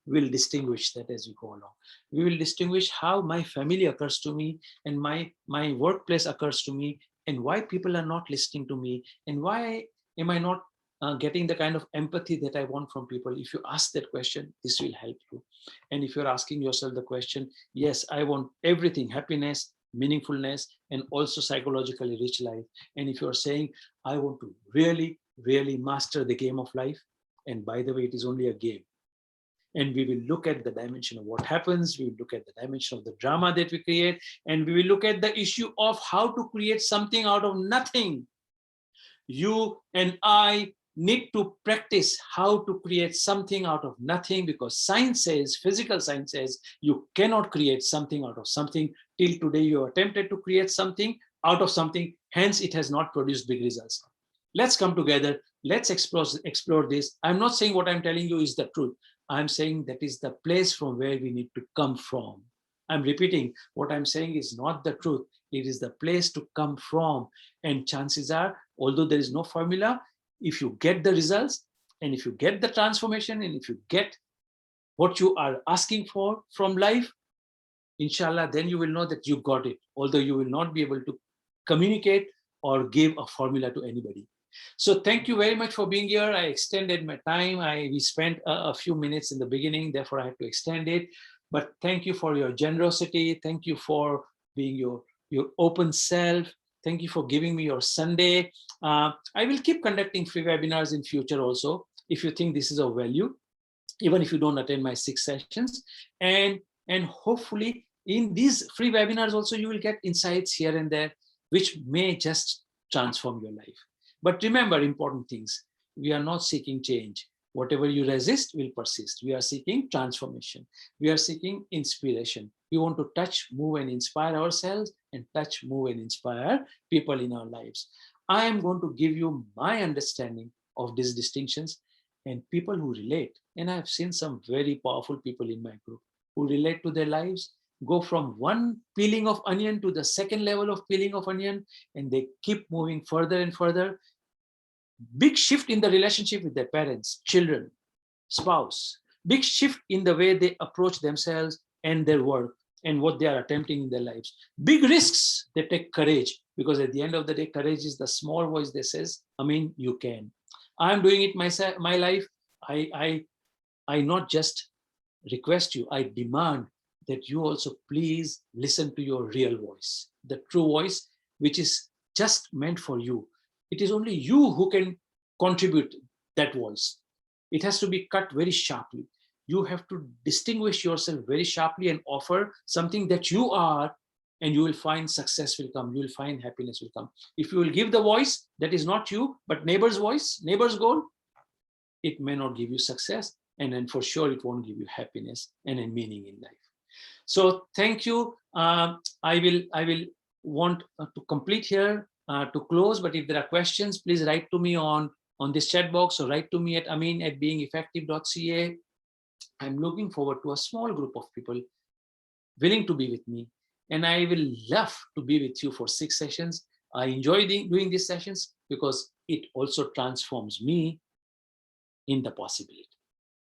We'll distinguish that as we go along. We will distinguish how my family occurs to me and my workplace occurs to me, and why people are not listening to me, and why am I not getting the kind of empathy that I want from people. If you ask that question, this will help you. And if you're asking yourself the question, yes, I want everything, happiness, meaningfulness, and also psychologically rich life. And if you're saying, I want to really, really master the game of life, and by the way, it is only a game. And we will look at the dimension of what happens, we will look at the dimension of the drama that we create, and we will look at the issue of how to create something out of nothing. You and I need to practice how to create something out of nothing, because science says, physical science says, you cannot create something out of something. Till today, you attempted to create something out of something, hence it has not produced big results. Let's come together, let's explore this. I'm not saying what I'm telling you is the truth. I'm saying that is the place from where we need to come from. I'm repeating, what I'm saying is not the truth. It is the place to come from. And chances are, although there is no formula, if you get the results, and if you get the transformation, and if you get what you are asking for from life, inshallah, then you will know that you got it, although you will not be able to communicate or give a formula to anybody. So thank you very much for being here. I extended my time. We spent a few minutes in the beginning, therefore I had to extend it. But thank you for your generosity. Thank you for being your open self. Thank you for giving me your Sunday. I will keep conducting free webinars in future also, if you think this is of value, even if you don't attend my 6 sessions. And hopefully in these free webinars also, you will get insights here and there, which may just transform your life. But remember important things. We are not seeking change. Whatever you resist will persist. We are seeking transformation. We are seeking inspiration. We want to touch, move, and inspire ourselves, and touch, move, and inspire people in our lives. I am going to give you my understanding of these distinctions, and people who relate. And I've seen some very powerful people in my group who relate to their lives, go from one peeling of onion to the second level of peeling of onion, and they keep moving further and further. Big shift in the relationship with their parents, children, spouse, big shift in the way they approach themselves and their work and what they are attempting in their lives. Big risks, they take courage, because at the end of the day, courage is the small voice that says, Amin, you can. I'm doing it myself, my life. I not just request you, I demand that you also please listen to your real voice, the true voice, which is just meant for you. It is only you who can contribute that voice. It has to be cut very sharply. You have to distinguish yourself very sharply and offer something that you are, and you will find success will come. You will find happiness will come. If you will give the voice that is not you, but neighbor's voice, neighbor's goal, it may not give you success, and then for sure it won't give you happiness and a meaning in life. So thank you. I will want to complete here, to close, but if there are questions, please write to me on this chat box, or write to me at amin@beingeffective.ca. I'm looking forward to a small group of people willing to be with me, and I will love to be with you for 6 sessions. I enjoy doing these sessions because it also transforms me in the possibility.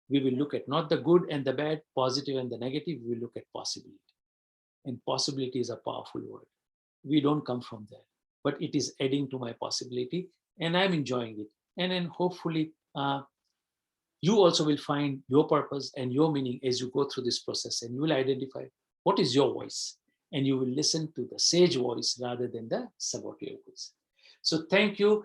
We will look at not the good and the bad, positive and the negative. We will look at possibility. And possibility is a powerful word. We don't come from there, but it is adding to my possibility, and I'm enjoying it. And then hopefully you also will find your purpose and your meaning as you go through this process, and you will identify what is your voice, and you will listen to the sage voice rather than the saboteur voice. So thank you.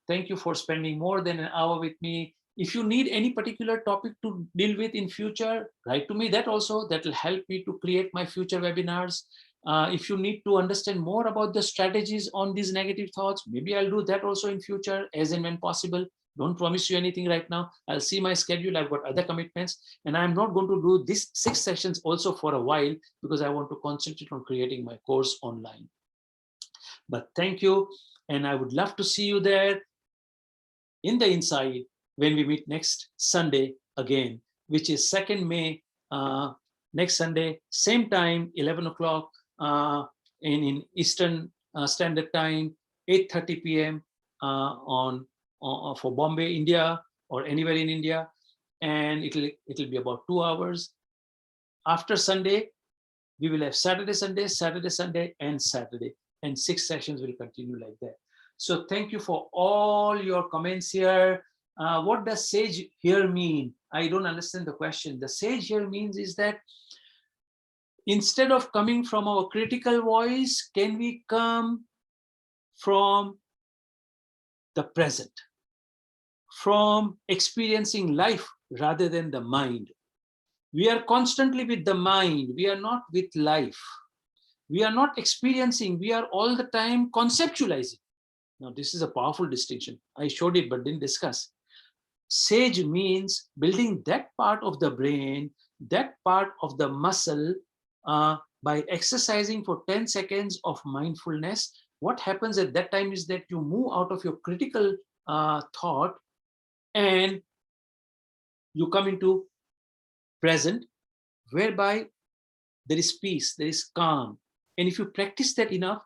Thank you for spending more than an hour with me. If you need any particular topic to deal with in future, write to me that also. That will help me to create my future webinars. If you need to understand more about the strategies on these negative thoughts, maybe I'll do that also in future as and when possible. Don't promise you anything right now. I'll see my schedule. I've got other commitments, and I'm not going to do this 6 sessions also for a while because I want to concentrate on creating my course online. But thank you, and I would love to see you there in the inside when we meet next Sunday again, which is 2nd May, next Sunday, same time, 11 o'clock in Eastern Standard Time, 8:30 p.m. For Bombay, India, or anywhere in India, and it'll be about 2 hours. After Sunday, we will have Saturday, Sunday, Saturday, Sunday, and Saturday, and 6 sessions will continue like that. So thank you for all your comments here. What does sage here mean? I don't understand the question. The sage here means is that instead of coming from our critical voice, can we come from the present, from experiencing life rather than the mind? We are constantly with the mind. We are not with life. We are not experiencing. We are all the time conceptualizing. Now, this is a powerful distinction. I showed it, but didn't discuss. Sage means building that part of the brain, that part of the muscle, by exercising for 10 seconds of mindfulness. What happens at that time is that you move out of your critical thought and you come into present, whereby there is peace, there is calm. And if you practice that enough,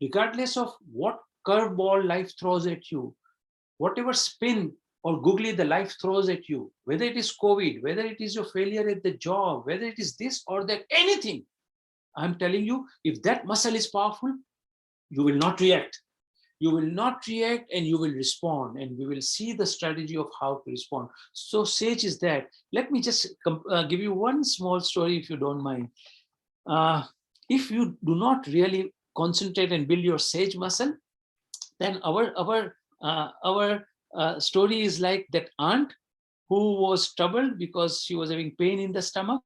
regardless of what curveball life throws at you, whatever spin or googly the life throws at you, whether it is COVID, whether it is your failure at the job, whether it is this or that, anything, I'm telling you, if that muscle is powerful, you will not react. You will not react and you will respond, and we will see the strategy of how to respond. So sage is that. Let me just give you one small story, if you don't mind. If you do not really concentrate and build your sage muscle, then our story is like that aunt who was troubled because she was having pain in the stomach,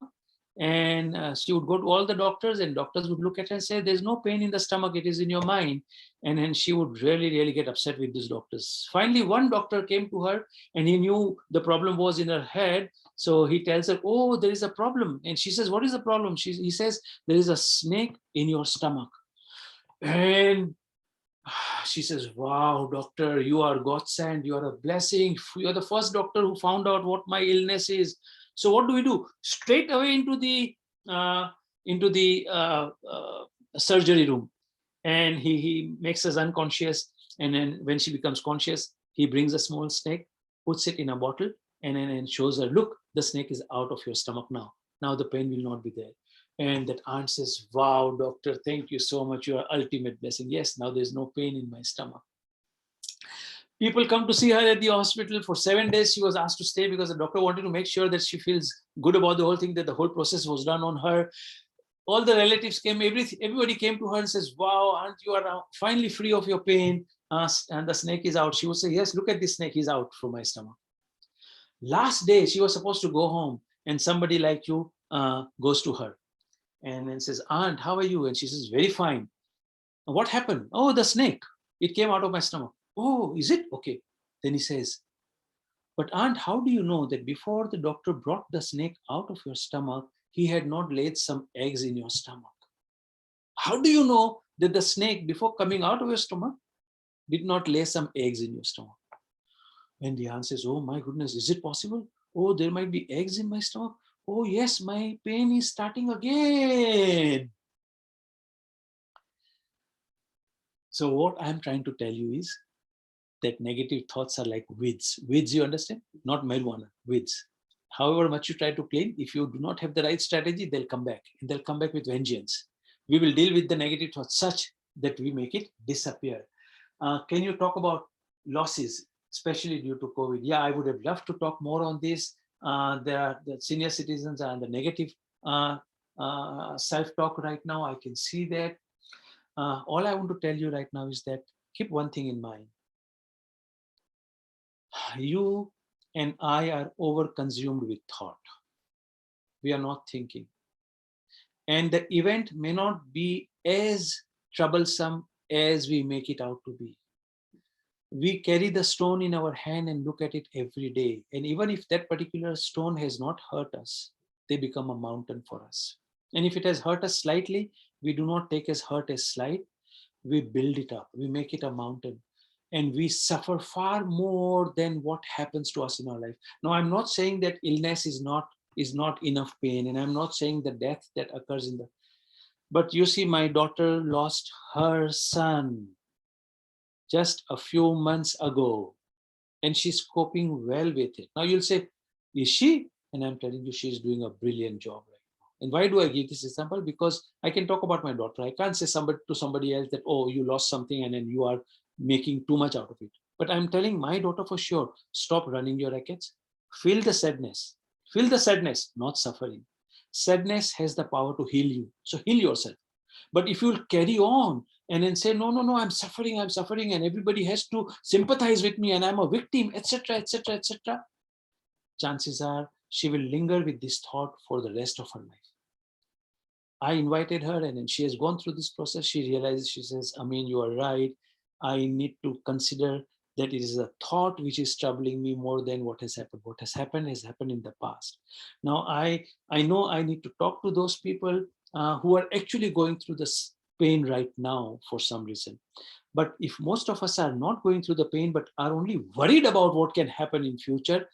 and she would go to all the doctors, and doctors would look at her and say, there's no pain in the stomach, it is in your mind. And then she would really get upset with these doctors. Finally, one doctor came to her and he knew the problem was in her head. So he tells her, oh, there is a problem. And she says, what is the problem? He says, there is a snake in your stomach. And she says, wow, doctor, you are godsend, you are a blessing, you are the first doctor who found out what my illness is. So what do we do? Straight away into the surgery room, and he makes us unconscious. And then when she becomes conscious, he brings a small snake, puts it in a bottle, and then shows her, look, the snake is out of your stomach now. Now the pain will not be there. And that aunt says, wow, doctor, thank you so much. You are ultimate blessing. Yes, now there's no pain in my stomach. People come to see her at the hospital. For 7 days, she was asked to stay because the doctor wanted to make sure that she feels good about the whole thing, that the whole process was done on her. All the relatives came, everybody came to her and says, wow, aunt, you are now finally free of your pain. And the snake is out. She would say, yes, look at this snake, he's out from my stomach. Last day, she was supposed to go home, and somebody like you goes to her and then says, aunt, how are you? And she says, very fine. What happened? Oh, the snake. It came out of my stomach. Oh, is it? Okay. Then he says, but aunt, how do you know that before the doctor brought the snake out of your stomach, he had not laid some eggs in your stomach? How do you know that the snake, before coming out of your stomach, did not lay some eggs in your stomach? And the aunt says, oh my goodness, is it possible? Oh, there might be eggs in my stomach. Oh yes, my pain is starting again. So what I'm trying to tell you is that negative thoughts are like weeds. Weeds, you understand? Not marijuana, weeds. However much you try to clean, if you do not have the right strategy, they'll come back. And they'll come back with vengeance. We will deal with the negative thoughts such that we make it disappear. Can you talk about losses, especially due to COVID? Yeah, I would have loved to talk more on this. The senior citizens are the negative self-talk right now. I can see that. All I want to tell you right now is that keep one thing in mind. You and I are over-consumed with thought. We are not thinking. And the event may not be as troublesome as we make it out to be. we carry the stone in our hand and look at it every day. And even if that particular stone has not hurt us, they become a mountain for us. And if it has hurt us slightly, we do not take as hurt as slight. We build it up, we make it a mountain, and we suffer far more than what happens to us in our life. Now, I'm not saying that illness is not enough pain, and I'm not saying the death that occurs in the, but you see, my daughter lost her son just a few months ago, and she's coping well with it. Now you'll say, is she? And I'm telling you, she's doing a brilliant job right now. And why do I give this example? Because I can talk about my daughter. I can't say to somebody else that, oh, you lost something and then you are making too much out of it. But I'm telling my daughter for sure, stop running your rackets. Feel the sadness. Feel the sadness, not suffering. Sadness has the power to heal you. So heal yourself. But if you'll carry on and then say, no, no, no, I'm suffering, and everybody has to sympathize with me, and I'm a victim, etc., etc., etc., chances are she will linger with this thought for the rest of her life. I invited her, and then she has gone through this process. She realizes, she says, Amin, you are right. I need to consider that it is a thought which is troubling me more than what has happened. What has happened in the past. Now, I know I need to talk to those people who are actually going through this pain right now for some reason. But if most of us are not going through the pain, but are only worried about what can happen in future,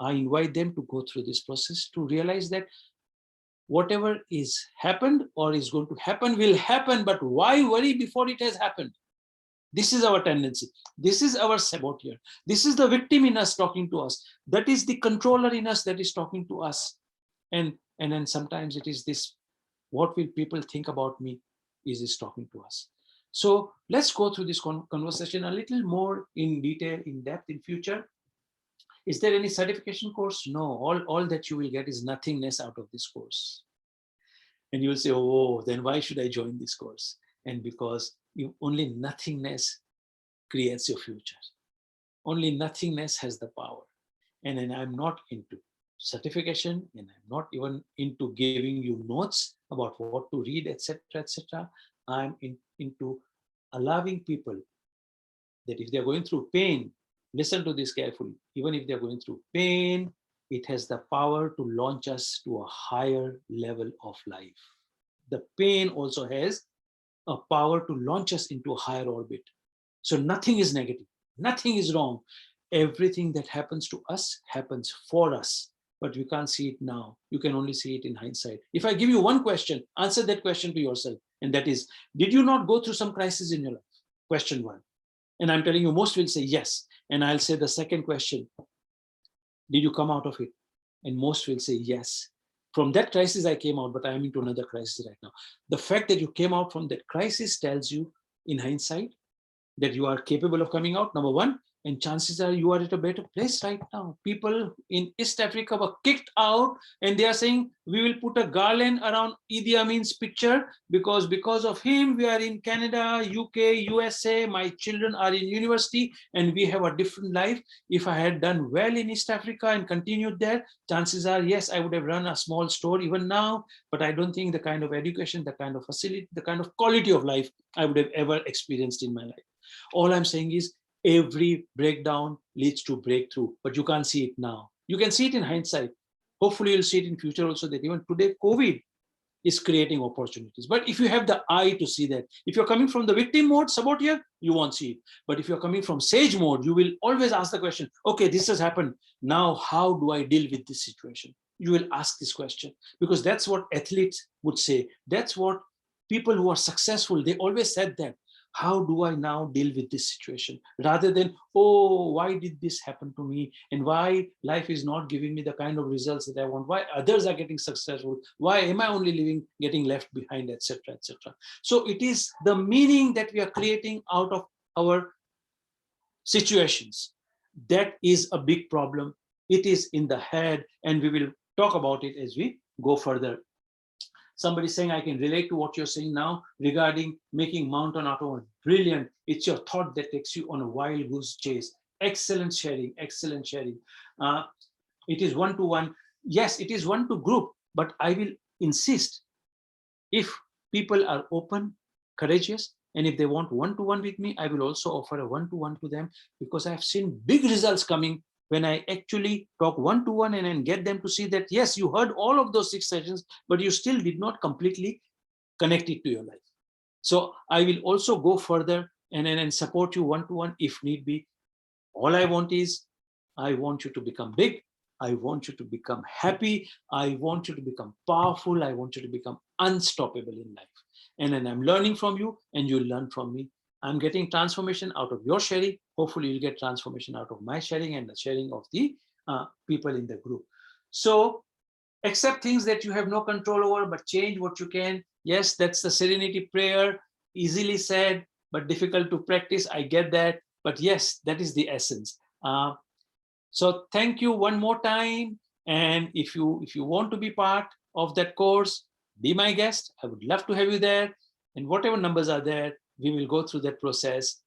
I invite them to go through this process to realize that whatever is happened or is going to happen will happen, but why worry before it has happened? This is our tendency. This is our saboteur. This is the victim in us talking to us. That is the controller in us that is talking to us. And then sometimes it is this, what will people think about me, is talking to us. So let's go through this conversation a little more in detail, in depth in future. Is there any certification course? No, all that you will get is nothingness out of this course. And you will say, oh, then why should I join this course? And because only nothingness creates your future. Only nothingness has the power. And then I'm not into certification, and I'm not even into giving you notes about what to read, etc., etc. I'm into allowing people that if they're going through pain, listen to this carefully, even if they're going through pain, it has the power to launch us to a higher level of life. The pain also has a power to launch us into a higher orbit. So nothing is negative, nothing is wrong. Everything that happens to us happens for us, but you can't see it now. You can only see it in hindsight. If I give you one question, answer that question to yourself. And that is, did you not go through some crisis in your life? Question one. And I'm telling you, most will say yes. And I'll say the second question, did you come out of it? And most will say yes. From that crisis, I came out, but I'm into another crisis right now. The fact that you came out from that crisis tells you in hindsight that you are capable of coming out, number one, and chances are you are at a better place right now. People in East Africa were kicked out, and they are saying, we will put a garland around Idi Amin's picture because of him, we are in Canada, UK, USA, my children are in university, and we have a different life. If I had done well in East Africa and continued there, chances are, yes, I would have run a small store even now, but I don't think the kind of education, the kind of facility, the kind of quality of life I would have ever experienced in my life. All I'm saying is every breakdown leads to breakthrough, but you can't see it now. You can see it in hindsight. Hopefully you'll see it in future also, that even today COVID is creating opportunities. But if you have the eye to see that, if you're coming from the victim mode, saboteur, you won't see it. But if you're coming from sage mode, you will always ask the question, okay, this has happened. Now, how do I deal with this situation? You will ask this question, because that's what athletes would say. That's what people who are successful, they always said that. How do I now deal with this situation? Rather than, oh, why did this happen to me? And why life is not giving me the kind of results that I want? Why others are getting successful? Why am I only getting left behind, etc., etc. So it is the meaning that we are creating out of our situations. That is a big problem. It is in the head, and we will talk about it as we go further. Somebody saying, I can relate to what you're saying now regarding making mountain out of wood. Brilliant. It's your thought that takes you on a wild goose chase. Excellent sharing, excellent sharing. It is one-to-one. Yes, it is one-to-group, but I will insist, if people are open, courageous, And if they want one-to-one with me, I will also offer a one-to-one to them, because I've seen big results coming when I actually talk one-to-one and then get them to see that, yes, you heard all of those 6 sessions, but you still did not completely connect it to your life. So I will also go further and support you one-to-one if need be. All I want is, I want you to become big. I want you to become happy. I want you to become powerful. I want you to become unstoppable in life. And then I'm learning from you and you learn from me. I'm getting transformation out of your sharing. Hopefully you'll get transformation out of my sharing and the sharing of the people in the group. So accept things that you have no control over, but change what you can. Yes, that's the serenity prayer. Easily said, but difficult to practice. I get that. But yes, that is the essence. So thank you one more time. And if you want to be part of that course, be my guest. I would love to have you there. And whatever numbers are there, we will go through that process.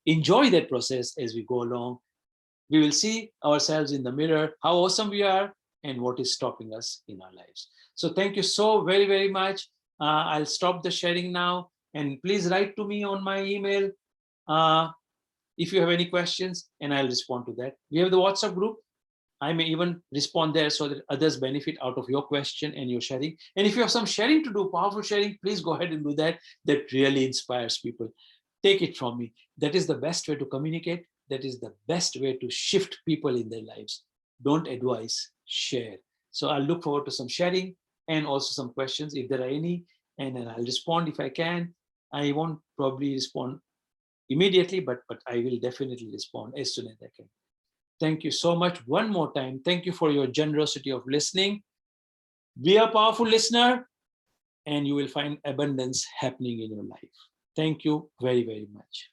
Enjoy that process as we go along. We will see ourselves in the mirror, how awesome we are, and what is stopping us in our lives. So thank you so very, very much. I'll stop the sharing now. And please write to me on my email if you have any questions, and I'll respond to that. We have the WhatsApp group. I may even respond there so that others benefit out of your question and your sharing. And if you have some sharing to do, powerful sharing, please go ahead and do that. That really inspires people. Take it from me. That is the best way to communicate. That is the best way to shift people in their lives. Don't advise, share. So I'll look forward to some sharing and also some questions if there are any, and then I'll respond if I can. I won't probably respond immediately, but I will definitely respond as soon as I can. Thank you so much one more time. Thank you for your generosity of listening. Be a powerful listener and you will find abundance happening in your life. Thank you very, very much.